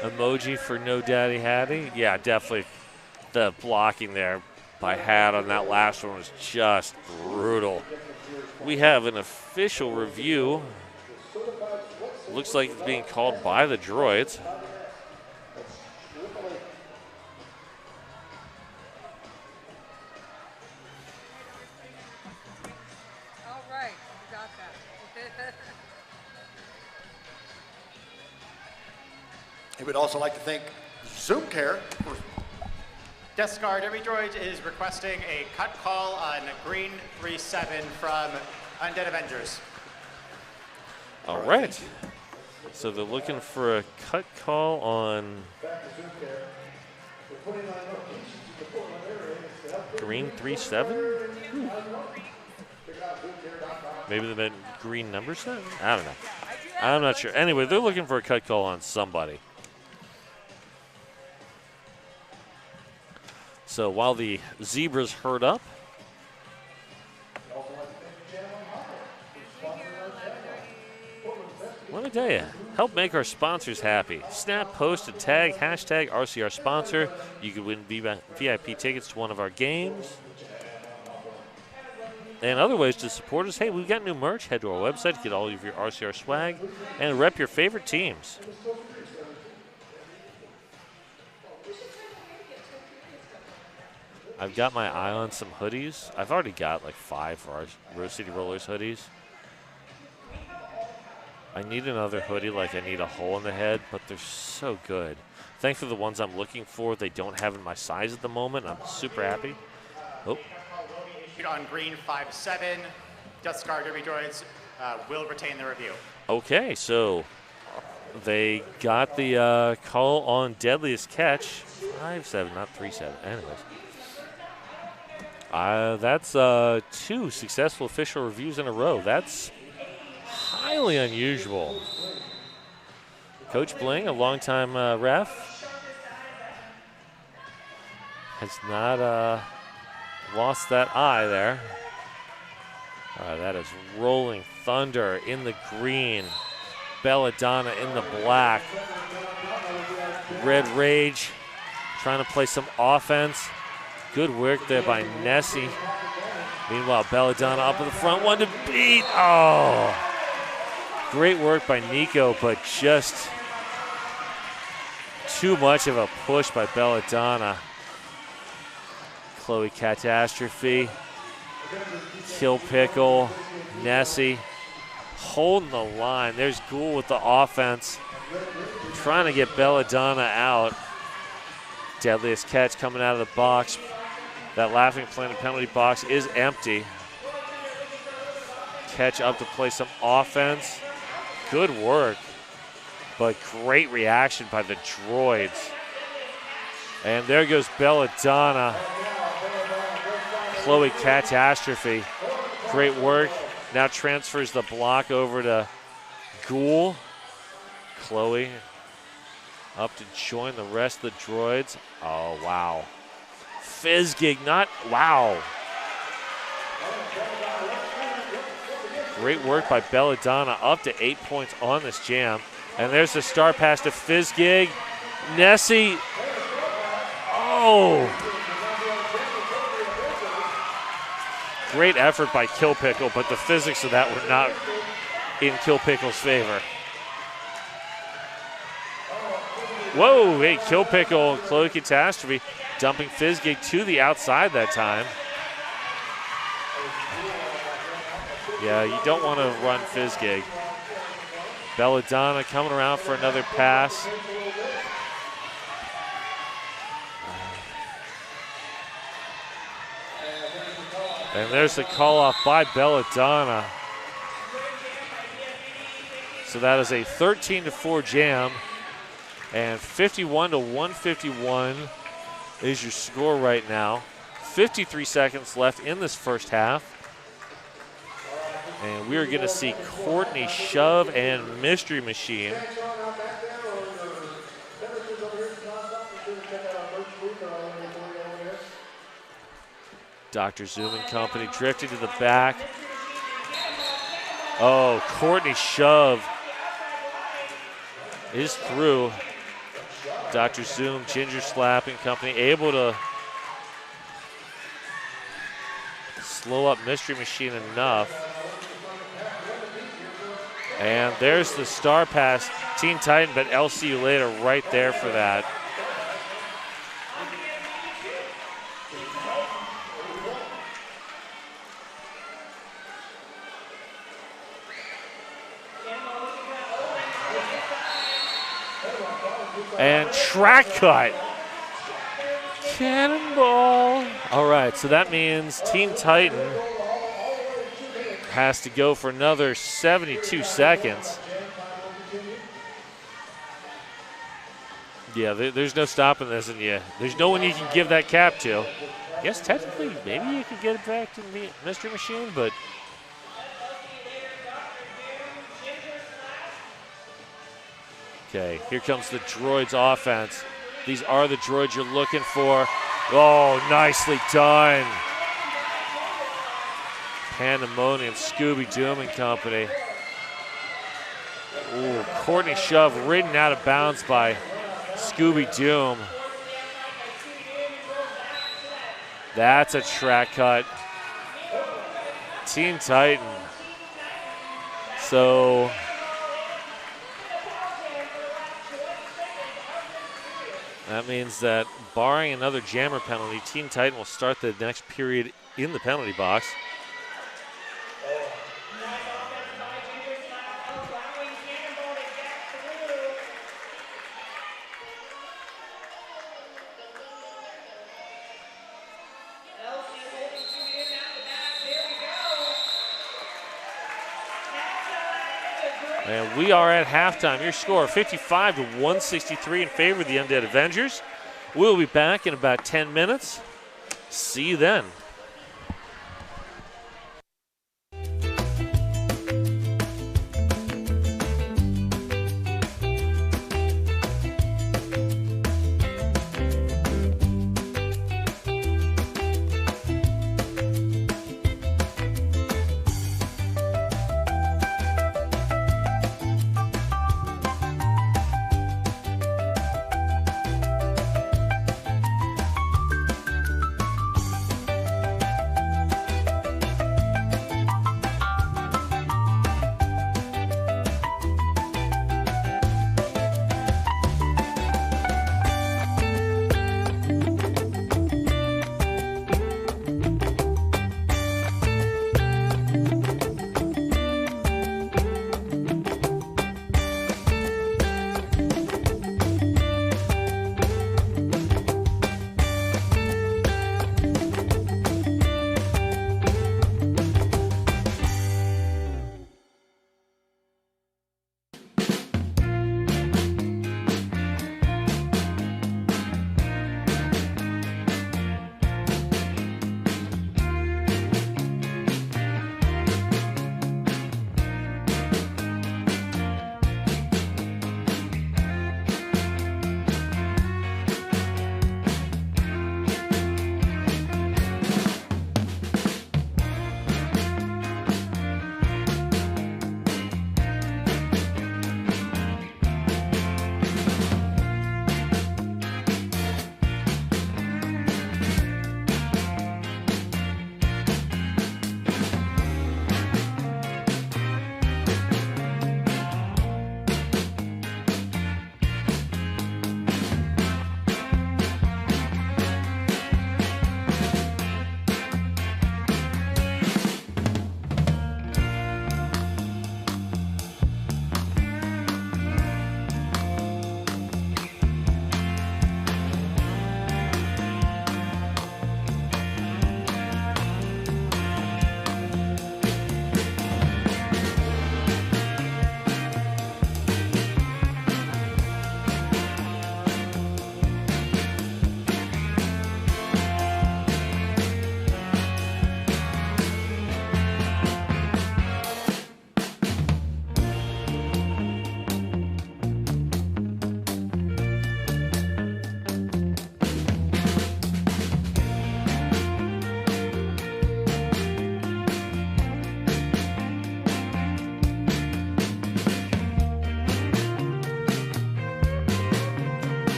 emoji for No Daddy Hattie. Yeah, definitely the blocking there by Hat on that last one was just brutal. We have an official review. Looks like it's being called by the Droids. All right, you got that. I would also like to thank Zoom Care for Death Scar Derby Droids is requesting a cut call on green 3-7 from Undead Avengers. All right. So they're looking for a cut call on green 3-7? Maybe they meant green number 7? I don't know. I'm not sure. Anyway, they're looking for a cut call on somebody. So while the Zebras herd up, let me tell you, help make our sponsors happy. Snap, post, and tag hashtag RCR sponsor. You can win VIP tickets to one of our games. And other ways to support us. Hey, we've got new merch. Head to our website to get all of your RCR swag and rep your favorite teams. I've got my eye on some hoodies. I've already got like 5 for our Rose City Rollers hoodies. I need another hoodie like I need a hole in the head, but they're so good. Thankfully, the ones I'm looking for, they don't have in my size at the moment. I'm super happy. Oh. On green 5-7, Death Scar Derby Droids will retain the review. Okay, so they got the call on Deadliest Catch. 5-7, not 3-7. Anyways. That's 2 successful official reviews in a row. That's highly unusual. Coach Bling, a longtime ref, has not lost that eye there. That is Rolling Thunder in the green. Belladonna in the black. Red Rage trying to play some offense. Good work there by Nessie. Meanwhile, Belladonna up in the front, one to beat. Oh, great work by Nico, but just too much of a push by Belladonna. Chloe Catastrophe, Kill Pickle, Nessie holding the line. There's Ghoul with the offense, trying to get Belladonna out. Deadliest Catch coming out of the box. That Laughing Planet penalty box is empty. Catch up to play some offense. Good work, but great reaction by the Droids. And there goes Belladonna. Chloe Catastrophe. Great work. Now transfers the block over to Ghoul. Chloe up to join the rest of the Droids. Oh, wow. Fizzgig, not, wow. Great work by Belladonna, up to 8 points on this jam. And there's the star pass to Fizzgig. Nessie, oh. Great effort by Kill Pickle, but the physics of that were not in Kill Pickle's favor. Whoa, hey, Kill Pickle, Chloe Catastrophe, dumping Fizzgig to the outside that time. Yeah, you don't want to run Fizzgig. Belladonna coming around for another pass. And there's the call off by Belladonna. So that is a 13-4 jam. And 51-151 is your score right now. 53 seconds left in this first half. And we are going to see Courtney Shove and Mystery Machine. Dr. Zoom and company drifting to the back. Oh, Courtney Shove is through. Dr. Zoom, Ginger Slap and company able to slow up Mystery Machine enough. And there's the star pass. Teen Titan, but I'll see you later right there for that. And track cut. Cannonball. All right, so that means Teen Titan has to go for another 72 seconds. Yeah, there's no stopping this, and there's no one you can give that cap to. I guess technically, maybe you could get it back to the Mystery Machine, but okay, here comes the Droids offense. These are the droids you're looking for. Oh, nicely done. Pandemonium, Scooby-Doom and company. Ooh, Courtney Shove ridden out of bounds by Scooby-Doom. That's a track cut. Teen Titan. So that means that barring another jammer penalty, Teen Titan will start the next period in the penalty box. And we are at halftime. Your score 55-163 in favor of the Undead Avengers. We'll be back in about 10 minutes. See you then.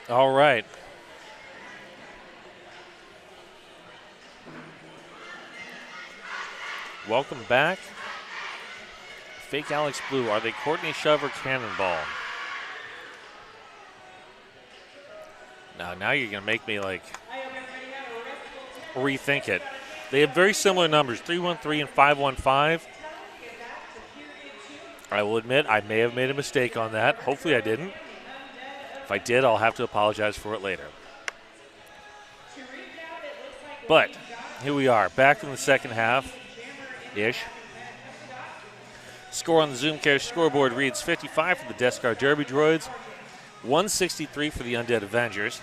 All right. Welcome back. Fake Alex Blue. Are they Courtney Shove or Cannonball? Now you're going to make me like rethink it. They have very similar numbers, 313 and 515. I will admit I may have made a mistake on that. Hopefully I didn't. If I did, I'll have to apologize for it later. But here we are, back in the second half-ish. Score on the ZoomCare scoreboard reads 55 for the Death Star Derby Droids, 163 for the Undead Avengers.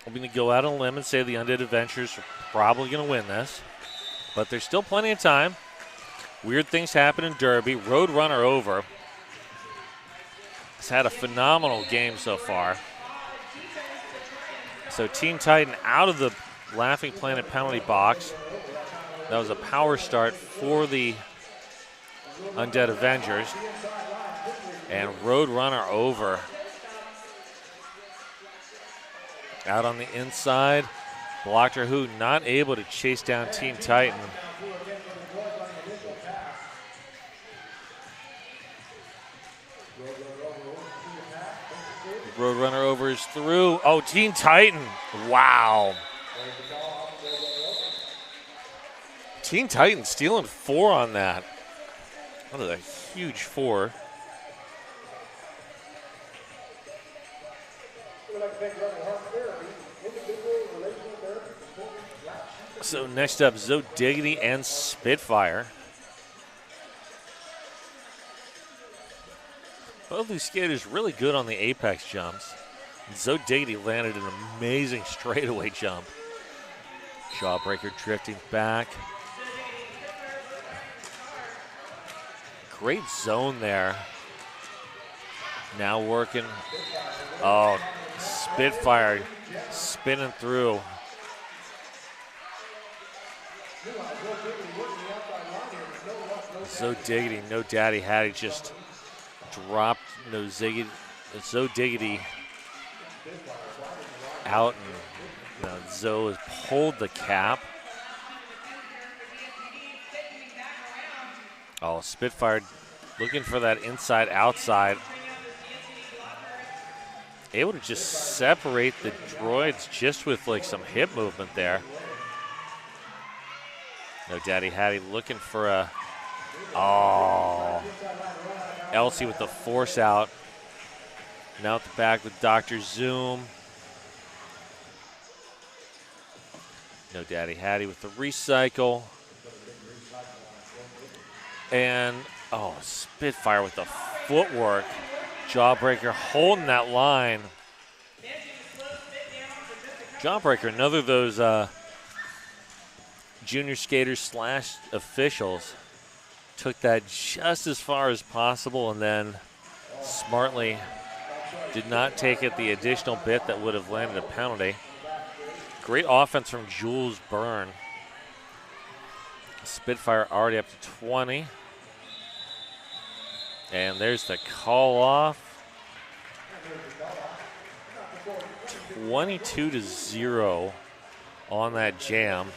I'm going to go out on a limb and say the Undead Avengers are probably going to win this, but there's still plenty of time. Weird things happen in Derby. Roadrunner over. Has had a phenomenal game so far. So Teen Titan out of the Laughing Planet penalty box. That was a power start for the Undead Avengers. And Roadrunner over. Out on the inside. Blocker who not able to chase down Teen Titan. Roadrunner over is through. Oh, Teen Titan. Wow. Teen Titan stealing 4 on that. That was a huge 4. So next up, Zoe Diggity and Spitfire. Both these skaters really good on the apex jumps. Zoe Diggity landed an amazing straightaway jump. Jawbreaker drifting back. Great zone there. Now working. Oh, Spitfire spinning through. Zoe Diggity, no daddy Hattie, just dropped Zoe Diggity out, and Zoe has pulled the cap. Oh, Spitfire looking for that inside outside. Able to just separate the droids just with like some hip movement there. No daddy Hattie looking for a, oh, Elsie with the force out. Now at the back with Dr. Zoom. No daddy Hattie with the recycle. And, oh, Spitfire with the footwork. Jawbreaker holding that line. Jawbreaker, another of those junior skaters slash officials, took that just as far as possible and then smartly did not take it the additional bit that would have landed a penalty. Great offense from Jules Byrne. Spitfire already up to 20. And there's the call off. 22-0 on that jam.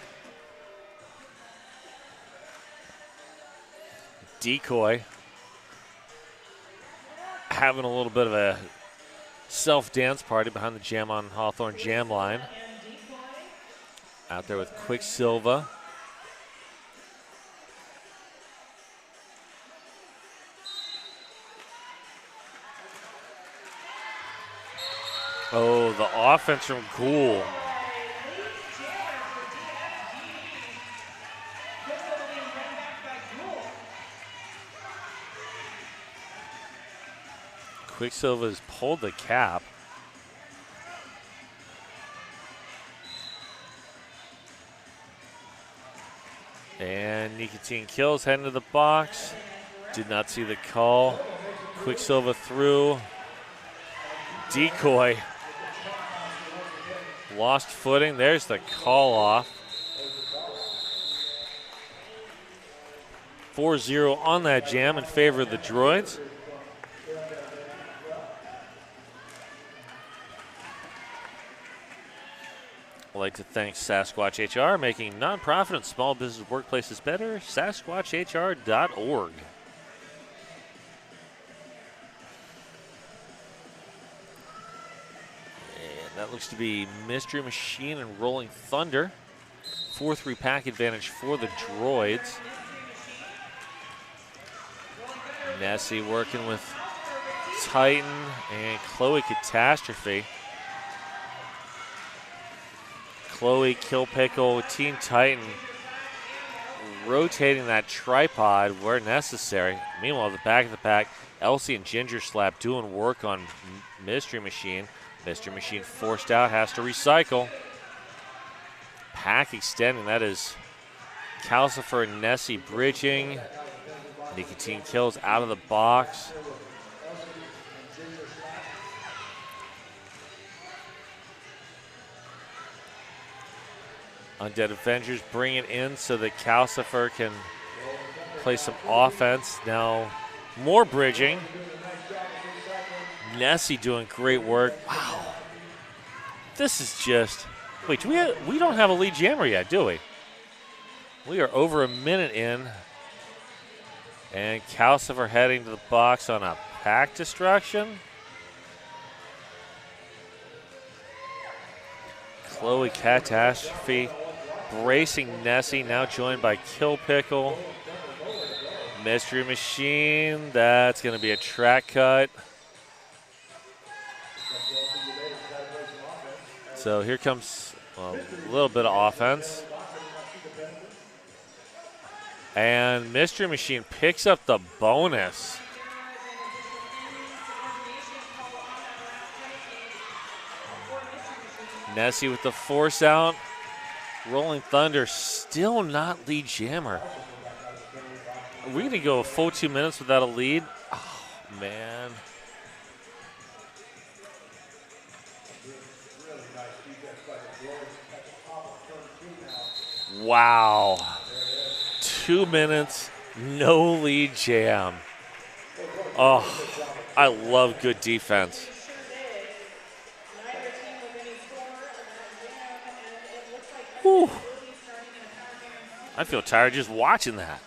Decoy having a little bit of a self-dance party behind the Jam on Hawthorne jam line. Out there with Quicksilver. Oh, the offense from Ghoul. Quicksilver's pulled the cap. And Nicotine Kills heading to the box. Did not see the call. Quicksilver through. Decoy. Lost footing. There's the call off. 4-0 on that jam in favor of the Droids. I'd like to thank Sasquatch HR, making nonprofit and small business workplaces better. SasquatchHR.org. And that looks to be Mystery Machine and Rolling Thunder. 4-3 pack advantage for the Droids. Nessie working with Titan and Chloe Catastrophe. Chloe, Kill Pickle, Teen Titan rotating that tripod where necessary. Meanwhile, at the back of the pack, Elsie and Ginger Slap doing work on Mystery Machine. Mystery Machine forced out, has to recycle. Pack extending, that is Calcifer and Nessie bridging. Nicotine Kills out of the box. Undead Avengers bring it in so that Calcifer can play some offense. Now, more bridging. Nessie doing great work. Wow. This is just, wait, we don't have a lead jammer yet, do we? We are over a minute in. And Calcifer heading to the box on a pack destruction. Chloe Catastrophe bracing Nessie, now joined by Kill Pickle. Mystery Machine, that's going to be a track cut. So here comes a little bit of offense. And Mystery Machine picks up the bonus. Nessie with the force out. Rolling Thunder still not lead jammer. Are we going to go a full 2 minutes without a lead? Oh, man. Wow. 2 minutes, no lead jam. Oh, I love good defense. Whew. I feel tired just watching that.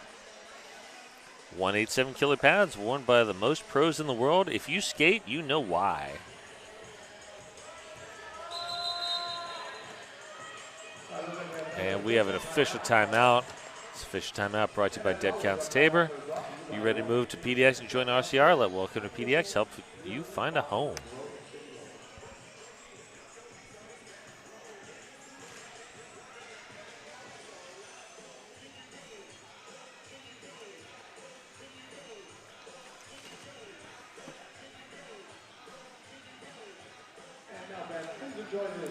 187 killer pads worn by the most pros in the world. If you skate, you know why. And we have an official timeout. This official timeout brought to you by Dead Counts Tabor. You ready to move to PDX and join RCR? Let Welcome to PDX help you find a home.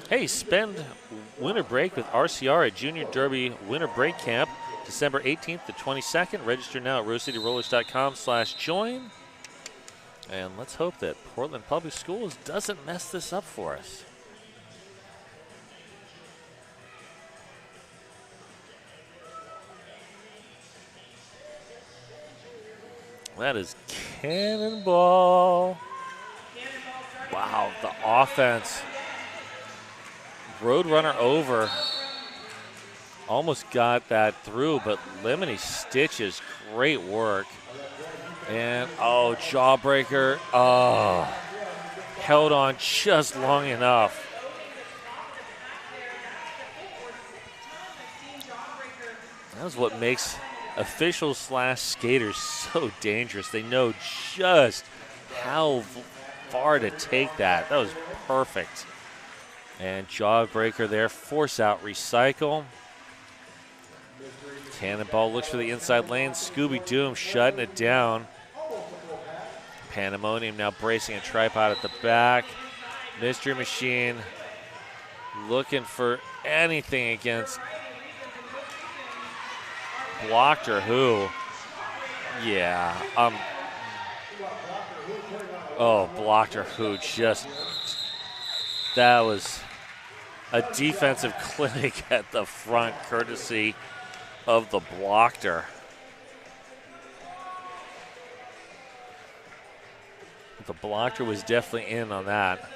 Hey, spend winter break with RCR at Junior Derby Winter Break Camp, December 18th to 22nd. Register now at rosecityrollers.com/join. And let's hope that Portland Public Schools doesn't mess this up for us. That is Cannonball. Wow, the offense. Roadrunner over. Almost got that through, but Lemony Stitches, great work. And, oh, Jawbreaker. Oh, held on just long enough. That's what makes officials/skaters so dangerous. They know just how far to take that. That was perfect. And Jawbreaker there, force out, recycle. Cannonball looks for the inside lane. Scooby Doom shutting it down. Pandemonium now bracing a tripod at the back. Mystery Machine looking for anything against Blocked or who? Yeah. Oh, Blocked or who? Just, that was a defensive clinic at the front, courtesy of the Blockter. The blocker was definitely in on that.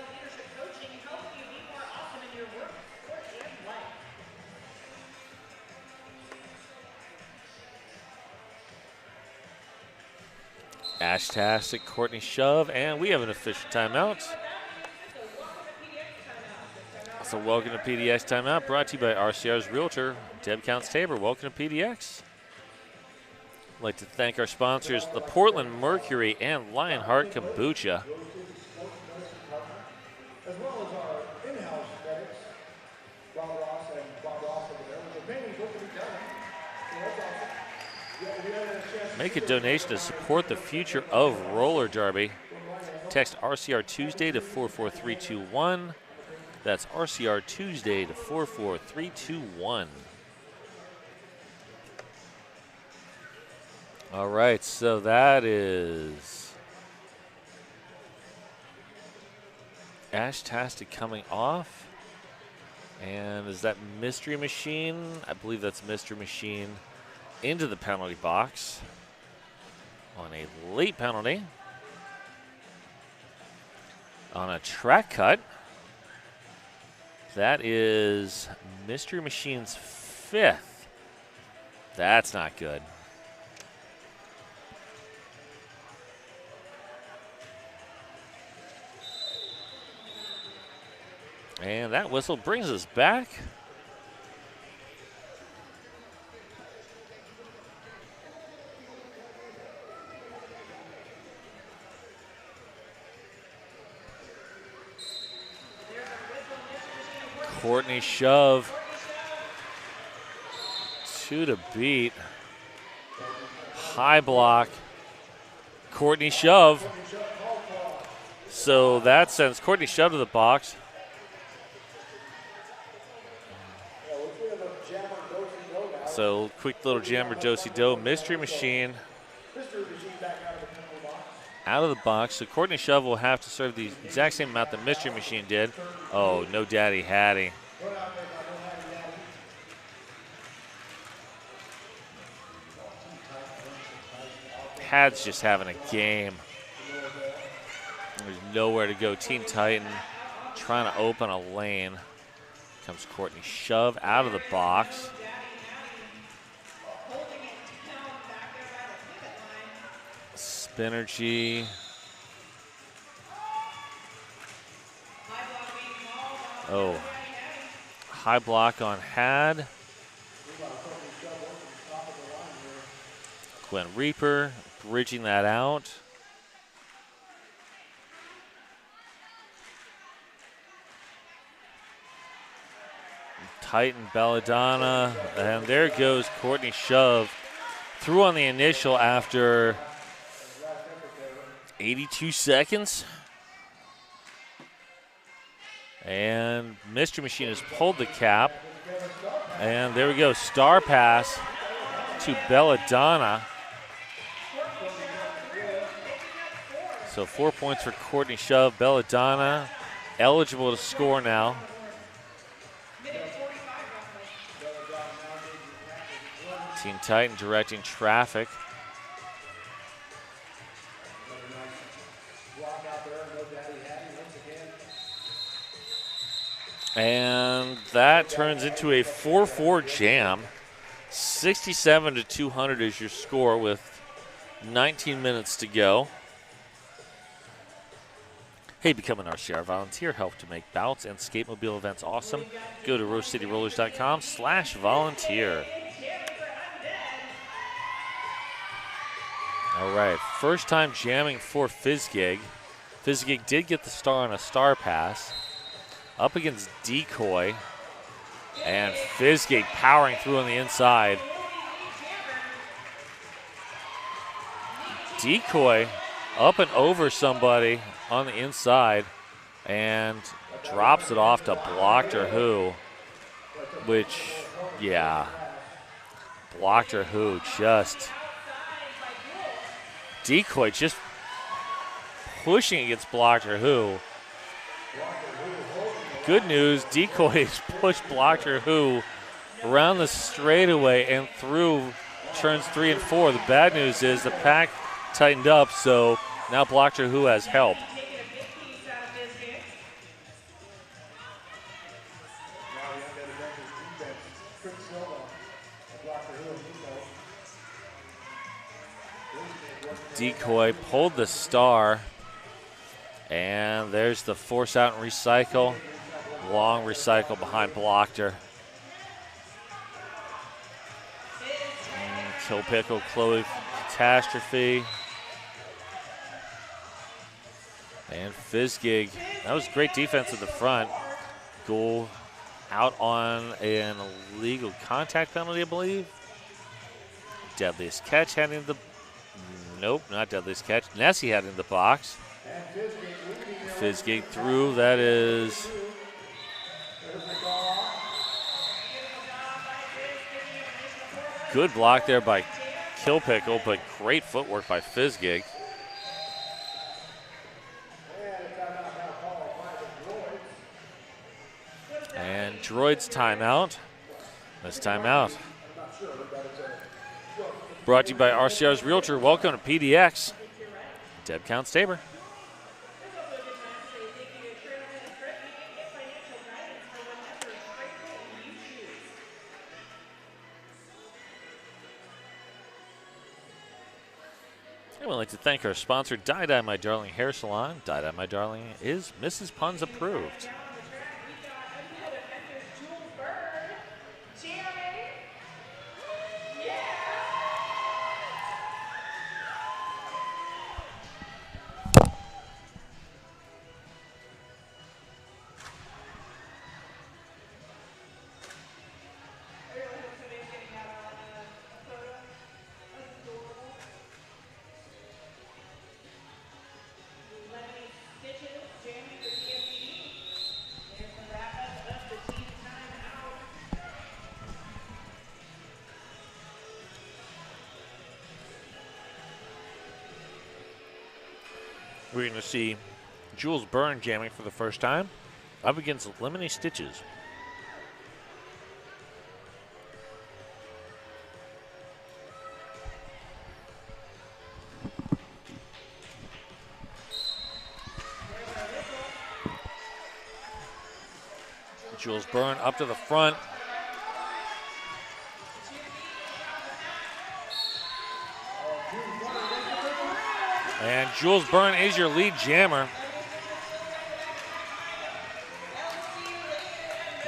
Ashtastic, Courtney shove, and we have an official timeout. So welcome to PDX timeout, brought to you by RCR's Realtor, Deb Counts Tabor. Welcome to PDX. I'd like to thank our sponsors, the Portland Mercury and Lionheart Kombucha. As well as our in-house medics, Bob Ross and Bob Ross over there, with the paintings what can be done. So that's awesome. Yeah, we had a chance. Make a donation to support the future of roller derby. Text RCR Tuesday to 44321. That's RCR Tuesday to 44321. All right, so that is Ashtastic coming off. And is that Mystery Machine? I believe that's Mystery Machine into the penalty box on a late penalty. On a track cut. That is Mystery Machine's 5th. That's not good. And that whistle brings us back. Courtney shove. 2 to beat. High block. Courtney shove. So that sends Courtney shove to the box. So quick little jammer, do-si-do. Mystery Machine out of the box. So Courtney Shove will have to serve the exact same amount that Mystery Machine did. Oh, no Daddy Hattie. Had's just having a game. There's nowhere to go. Teen Titan trying to open a lane. Comes Courtney Shove out of the box. Spinergy. Oh, high block on Had. Gwen Reaper bridging that out. Titan Belladonna, and there goes Courtney Shove. Through on the initial after 82 seconds. And Mystery Machine has pulled the cap. And there we go, star pass to Belladonna. So 4 points for Courtney Shove. Belladonna eligible to score now. Teen Titan directing traffic. And that turns into a 4-4 jam. 67 to 200 is your score with 19 minutes to go. Hey, become an RCR volunteer. Help to make bouts and skatemobile events awesome. Go to rosecityrollers.com/volunteer. All right, first time jamming for Fizzgig. Fizzgig did get the star on a star pass. Up against Decoy. And Fizzgig powering through on the inside. Decoy up and over somebody on the inside and drops it off to Blocked or Who, which, yeah, Blocked or Who just, Decoy just pushing against Blocked or Who. Good news, Decoy has pushed Blocked or Who around the straightaway and through turns 3 and 4. The bad news is the pack tightened up, so Now Blocker, who has help. Decoy pulled the star, and there's the force out and recycle. Long recycle behind Blocker. Kill Pickle, Chloe, Catastrophe. And Fizzgig. That was great defense at the front. Goal out on an illegal contact penalty, I believe. Deadliest catch heading to the. Nope, not deadliest catch. Nessie had in the box. Fizzgig through. That is. Good block there by Kill Pickle, but great footwork by Fizzgig. And Droids timeout. This timeout brought to you by RCR's Realtor. Welcome to PDX. Deb Count Staber. I would like to thank our sponsor, Dye My Darling Hair Salon. Dye My Darling is Mrs. Punz approved. We're going to see Jules Byrne jamming for the first time up against Lemony Stitches. Jules Byrne up to the front. And Jules Byrne is your lead jammer.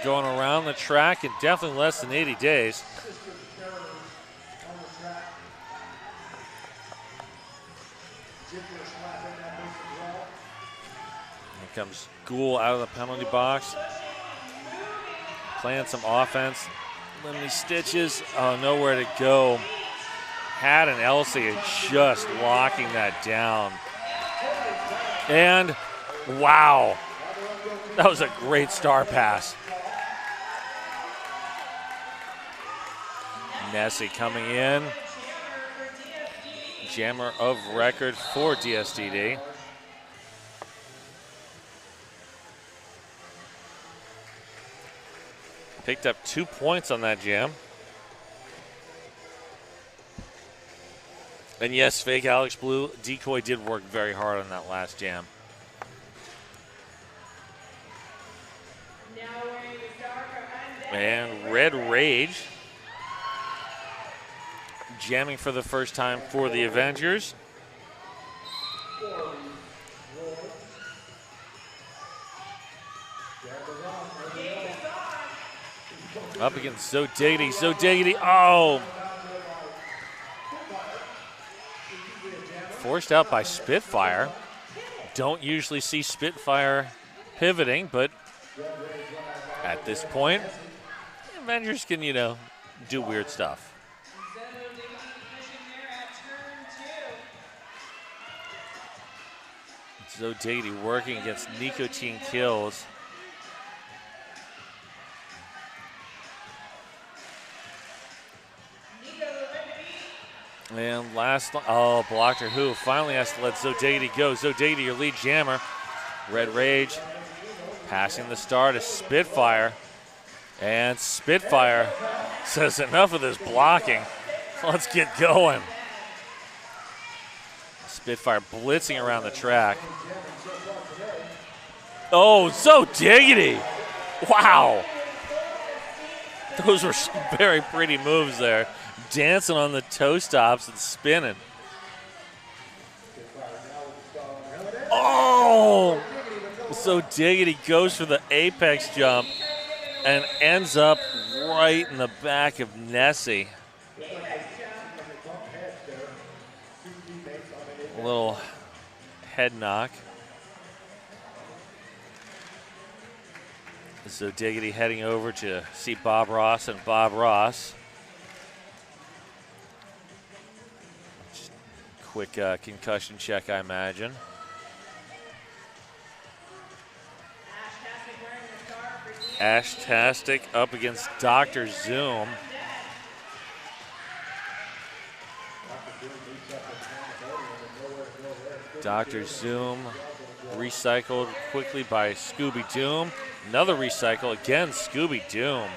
Going around the track in definitely less than 80 days. Here comes Gould out of the penalty box. Playing some offense. Lemony Stitches, oh, nowhere to go. Had and Elsie just locking that down. And wow, that was a great star pass. Nessie coming in. Jammer of record for DSTD. Picked up 2 points on that jam. And yes, fake Alex Blue, Decoy did work very hard on that last jam. And Red Rage jamming for the first time for the Avengers. Up against So Diggity. So Diggity, oh! Forced out by Spitfire. Don't usually see Spitfire pivoting, but at this point, Avengers can, you know, do weird stuff. So Diggity working against Nicotine Kills. And last, oh, blocked her who finally has to let Zodiggity go. Zodiggity, your lead jammer. Red Rage passing the star to Spitfire. And Spitfire says enough of this blocking. Let's get going. Spitfire blitzing around the track. Oh, so diggity. Wow. Those were some very pretty moves there. Dancing on the toe stops and spinning. Oh, so diggity goes for the apex jump and ends up right in the back of Nessie. A little head knock. So Diggity heading over to see Bob Ross, and Bob Ross. Just quick concussion check, I imagine. Ashtastic up against Dr. Zoom. Dr. Zoom recycled quickly by Scooby Doom. Another recycle, again, Scooby Doom.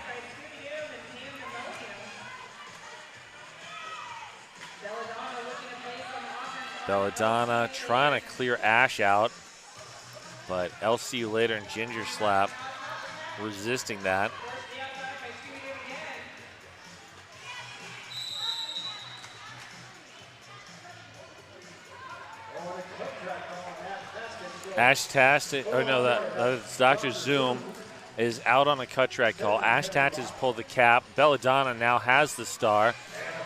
Belladonna trying to clear Ash out, but LCU later and Ginger Slap resisting that. Ashtastic, oh no, that's Dr. Zoom is out on a cut track call. Ashtastic has pulled the cap. Belladonna now has the star.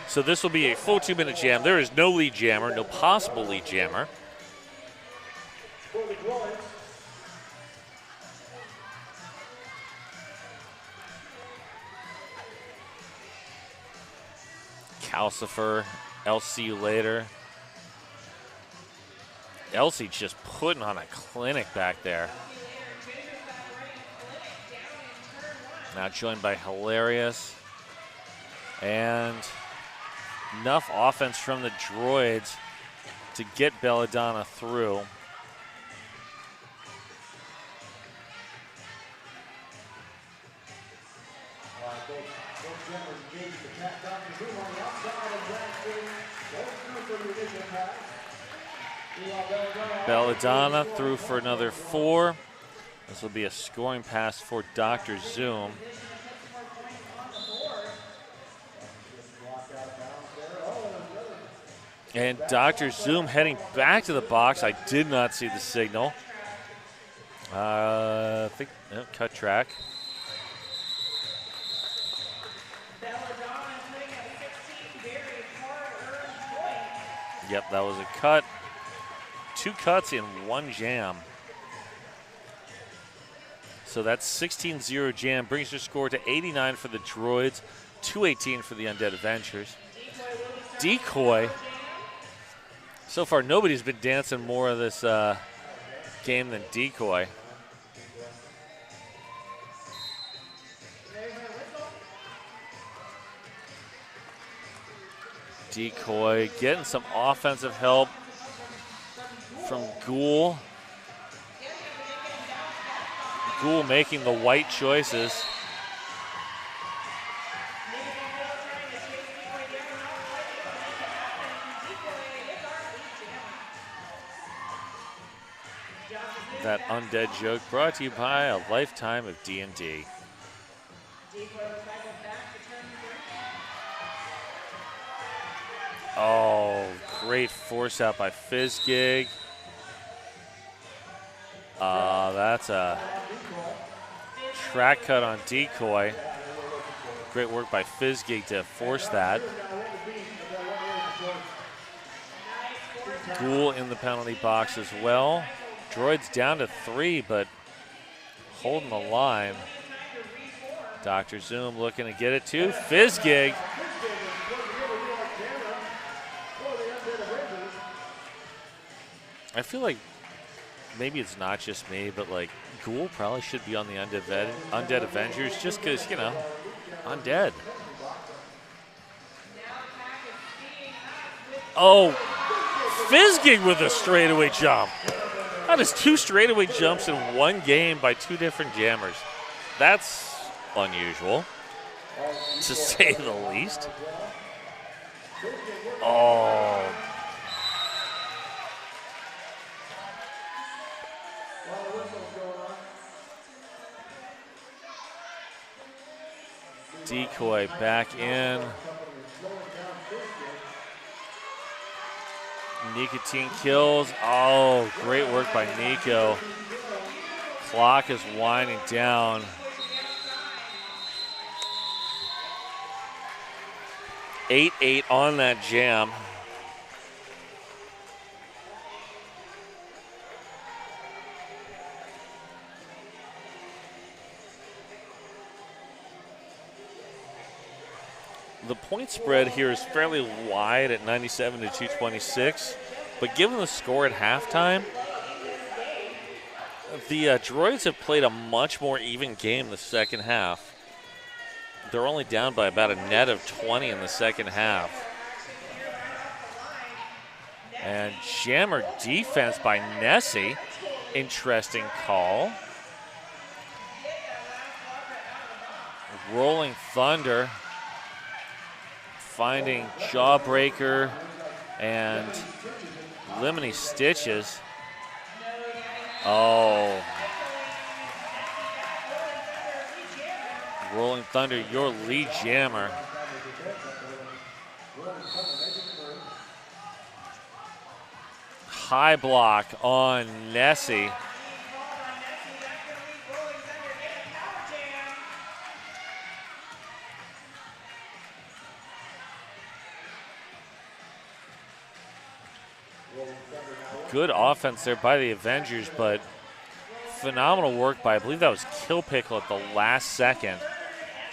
So this will be a full 2-minute jam. There is no lead jammer, no possible lead jammer. Calcifer, LC later. Elsie just putting on a clinic back there. Now joined by Hilarious. And enough offense from the Droids to get Belladonna through. Belladonna through for another 4. This will be a scoring pass for Dr. Zoom. And Dr. Zoom heading back to the box. I did not see the signal. I think, no, cut track. Yep, that was a cut. 2 cuts in 1 jam. So that's 16-0 jam. Brings your score to 89 for the Droids, 218 for the Undead Avengers. Decoy. So far, nobody's been dancing more of this game than Decoy. Decoy getting some offensive help from Ghoul. Ghoul making the white choices. That Undead joke brought to you by a lifetime of D&D. Oh, great force out by Fizzgig. That's a track cut on Decoy. Great work by Fizzgig to force that. Ghoul in the penalty box as well. Droids down to 3, but holding the line. Dr. Zoom looking to get it to Fizzgig. I feel like maybe it's not just me, but like Ghoul probably should be on the Undead Avengers just because, you know, Undead. Oh, Fizzgig with a straightaway jump. That is 2 straightaway jumps in 1 game by 2 different jammers. That's unusual, to say the least. Oh. Decoy back in. Nicotine kills. Oh, great work by Nico. Clock is winding down. Eight on that jam. The point spread here is fairly wide at 97 to 226, but given the score at halftime, the Droids have played a much more even game the second half. They're only down by about a net of 20 in the second half. And jammer defense by Nessie. Interesting call. Rolling Thunder finding Jawbreaker and Lemony Stitches. Oh. Rolling Thunder, your lead jammer. High block on Nessie. Good offense there by the Avengers, but phenomenal work by, I believe that was Kill Pickle at the last second.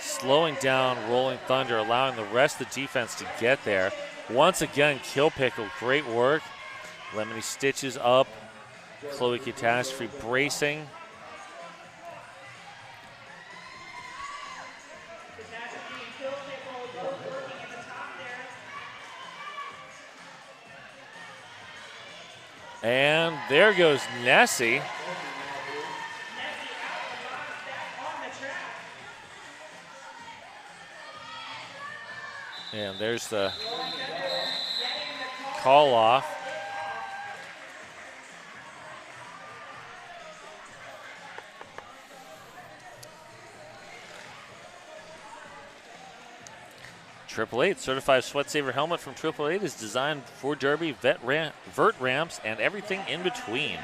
Slowing down Rolling Thunder, allowing the rest of the defense to get there. Once again, Kill Pickle, great work. Lemony Stitches up. Chloe Catastrophe bracing. And there goes Nessie. And there's the call off. Triple Eight certified sweat saver helmet from Triple Eight is designed for derby, vert ramps, and everything in between.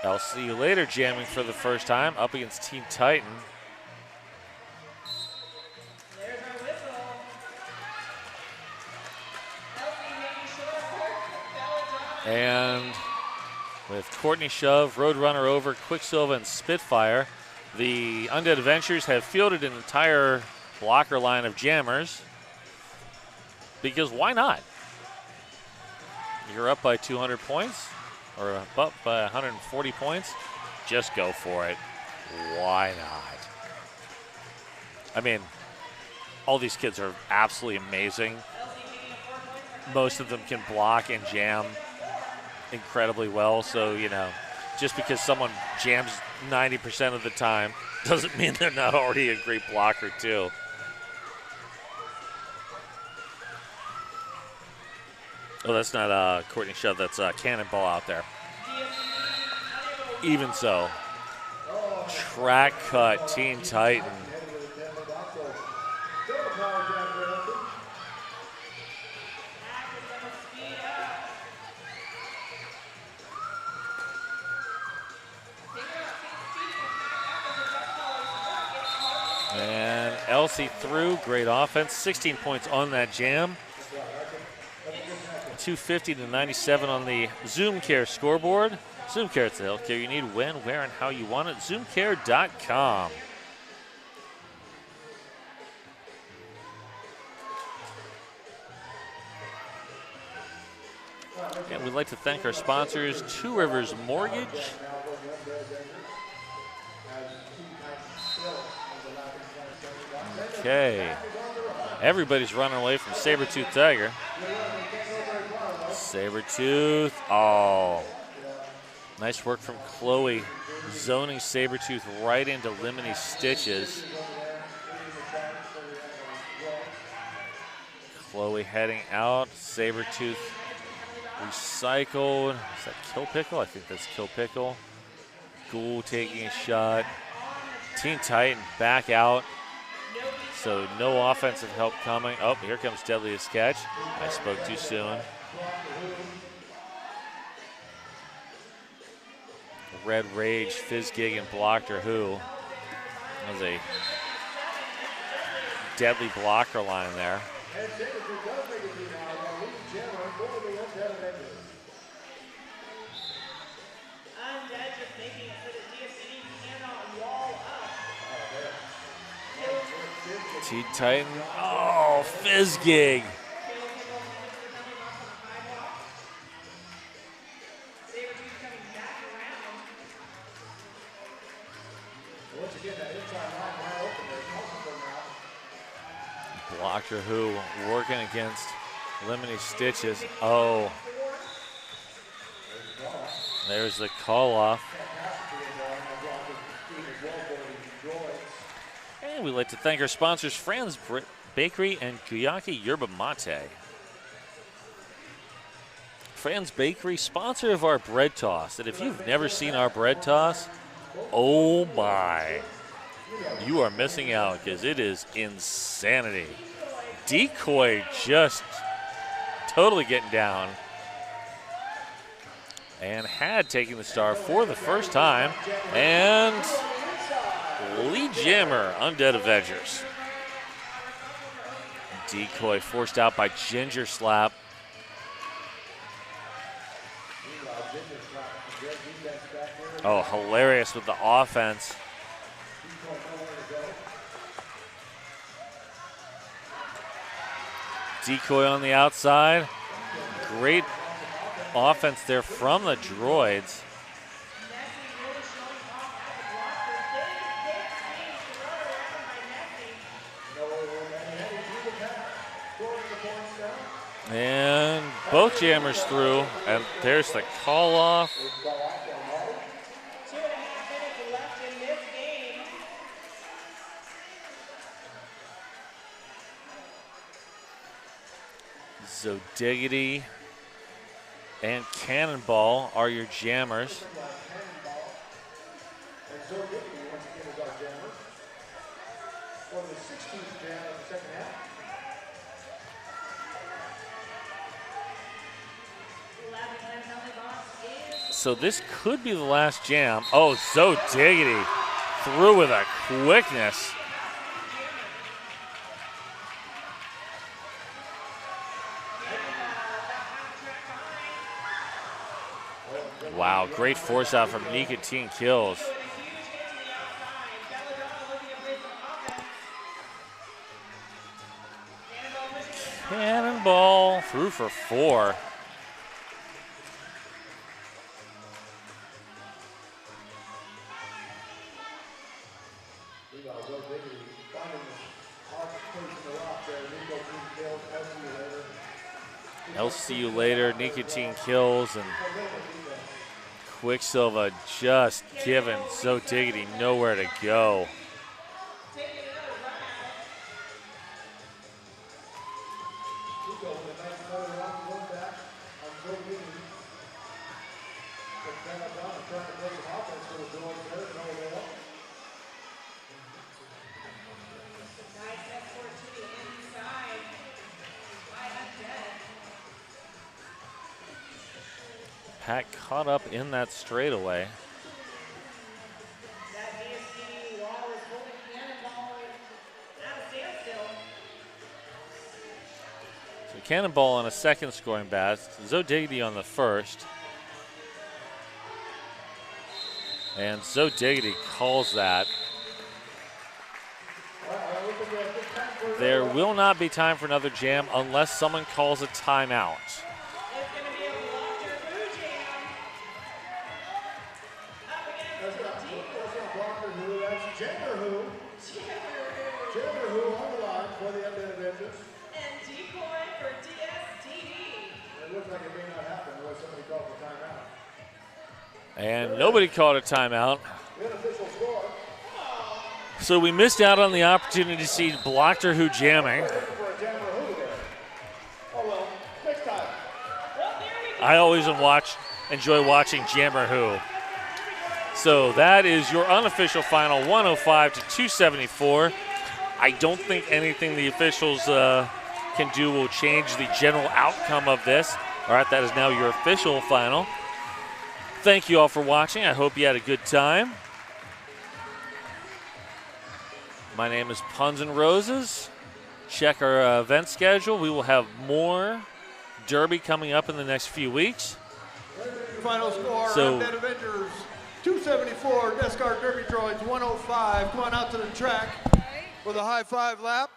I'll see you later jamming for the first time up against Team Titan. And with Courtney Shove, Roadrunner over, Quicksilver, and Spitfire, the Undead Adventures have fielded an entire blocker line of jammers. Because why not? You're up by 200 points, or up by 140 points. Just go for it. Why not? I mean, all these kids are absolutely amazing. Most of them can block and jam incredibly well, so, you know, just because someone jams 90% of the time doesn't mean they're not already a great blocker too. Oh, that's not Courtney Shove, that's Cannonball out there. Even so, track cut, Teen Titan. And Elsie through, great offense, 16 points on that jam. 250 to 97 on the Zoom Care scoreboard. Zoom Care, it's the healthcare you need when, where, and how you want it. ZoomCare.com. And we'd like to thank our sponsors, Two Rivers Mortgage. Okay. Everybody's running away from Sabertooth Tiger. Sabertooth. Oh. Nice work from Chloe. Zoning Sabertooth right into Lemony Stitches. Chloe heading out. Sabertooth recycled. Is that Kill Pickle? I think that's Kill Pickle. Ghoul taking a shot. Teen Titan back out. So no offensive help coming. Oh, here comes Deadliest Catch. I spoke too soon. Red Rage, Fizzgig, and blocked or who. That was a deadly blocker line there. Undead just making it so that DSD cannot wall up. Teen Titan. Oh, Fizzgig. Blocker who working against Lemony Stitches. Oh. There's the call off. And we'd like to thank our sponsors, Fran's Bakery and Kuyaki Yerba Mate. Fran's Bakery, sponsor of our bread toss. And if you've never seen our bread toss, oh my. You are missing out because it is insanity. Decoy just totally getting down. And had taken the star for the first time. And Lee Jammer, Undead Avengers. Decoy forced out by Ginger Slap. Oh, hilarious with the offense. Decoy on the outside. Great offense there from the Droids. And both jammers through, and there's the call off. 2.5 minutes left in this game. Zodiggity and Cannonball are your jammers. So this could be the last jam. Oh, Zodiggity through with a quickness. Wow, great force out from Nicotine Kills. Cannonball through for 4. I'll see you later. Nicotine Kills and Quicksilver just giving Zodiggity nowhere to go. Pat caught up in that straightaway. That DSD wall is holding Cannonball at a standstill. So Cannonball on a second scoring bat. Zodiggity on the first. And Zodiggity calls that. There will not be time for another jam unless someone calls a timeout. And Decoy for DSTD. It looks like it may not happen unless somebody calls a timeout. And nobody called a timeout. Unofficial score. So we missed out on the opportunity to see Blocked or Who jamming. Oh well, next time. I always enjoy watching Jammer Who. So that is your unofficial final, 105 to 274. I don't think anything the officials can do will change the general outcome of this. All right, that is now your official final. Thank you all for watching. I hope you had a good time. My name is Puns and Roses. Check our event schedule. We will have more Derby coming up in the next few weeks. Final score, Undead Avengers 274, Death Guard Derby Droids 105. Come on out to the track for the high five lap.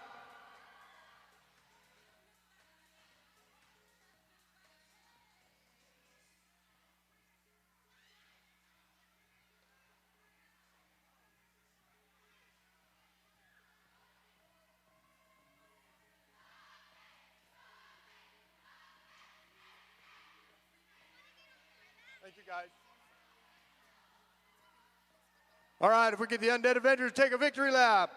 Thank you, guys. All right, if we get the Undead Avengers, take a victory lap.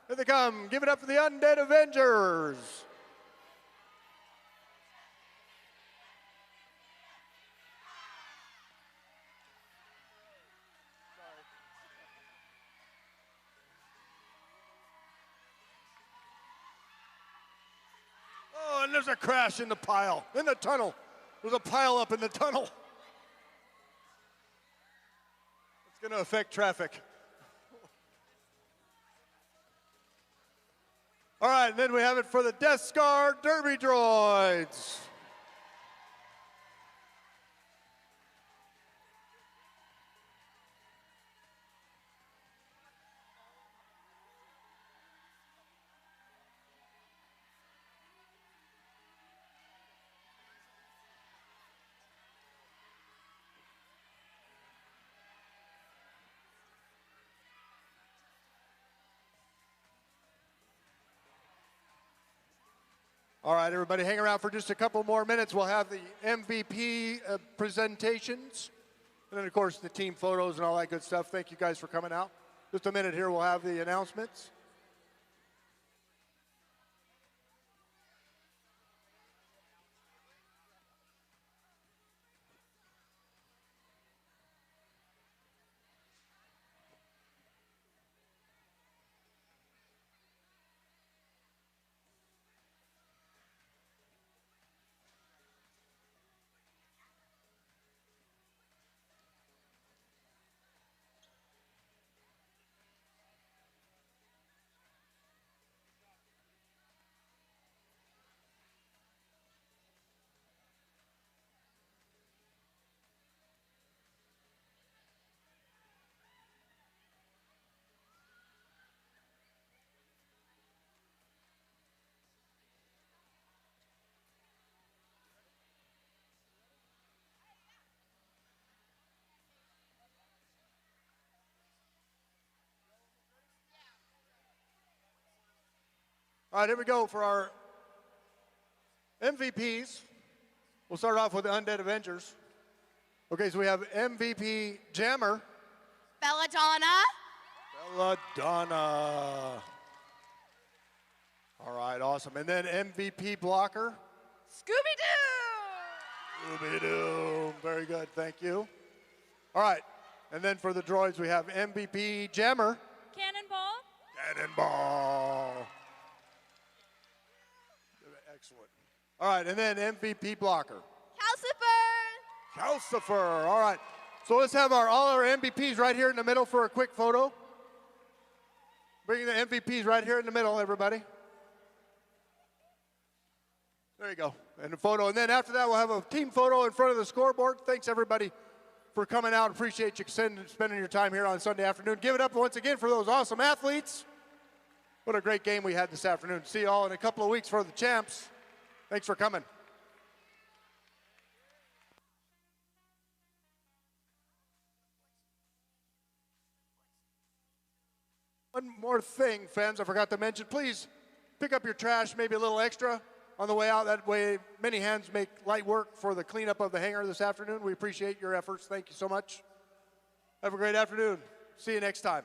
Here they come. Give it up for the Undead Avengers. Oh, and there's a crash in the pile, in the tunnel. There's a pile up in the tunnel. It's going to affect traffic. All right, and then we have it for the Death Scar Derby Droids. All right, everybody, hang around for just a couple more minutes. We'll have the MVP presentations, and then, of course, the team photos and all that good stuff. Thank you guys for coming out. Just a minute here, we'll have the announcements. All right, here we go for our MVPs. We'll start off with the Undead Avengers. Okay, so we have MVP Jammer. Belladonna. Belladonna. All right, awesome. And then MVP Blocker. Scooby-Doo. Scooby-Doo. Very good, thank you. All right, and then for the droids, we have MVP Jammer. Cannonball. Cannonball. Excellent. All right, and then MVP Blocker. Calcifer. Calcifer. All right. So let's have all our MVPs right here in the middle for a quick photo. Bring the MVPs right here in the middle, everybody. There you go. And a photo. And then after that, we'll have a team photo in front of the scoreboard. Thanks, everybody, for coming out. Appreciate you spending your time here on Sunday afternoon. Give it up once again for those awesome athletes. What a great game we had this afternoon. See you all in a couple of weeks for the champs. Thanks for coming. One more thing, fans, I forgot to mention. Please pick up your trash, maybe a little extra on the way out. That way, many hands make light work for the cleanup of the hangar this afternoon. We appreciate your efforts. Thank you so much. Have a great afternoon. See you next time.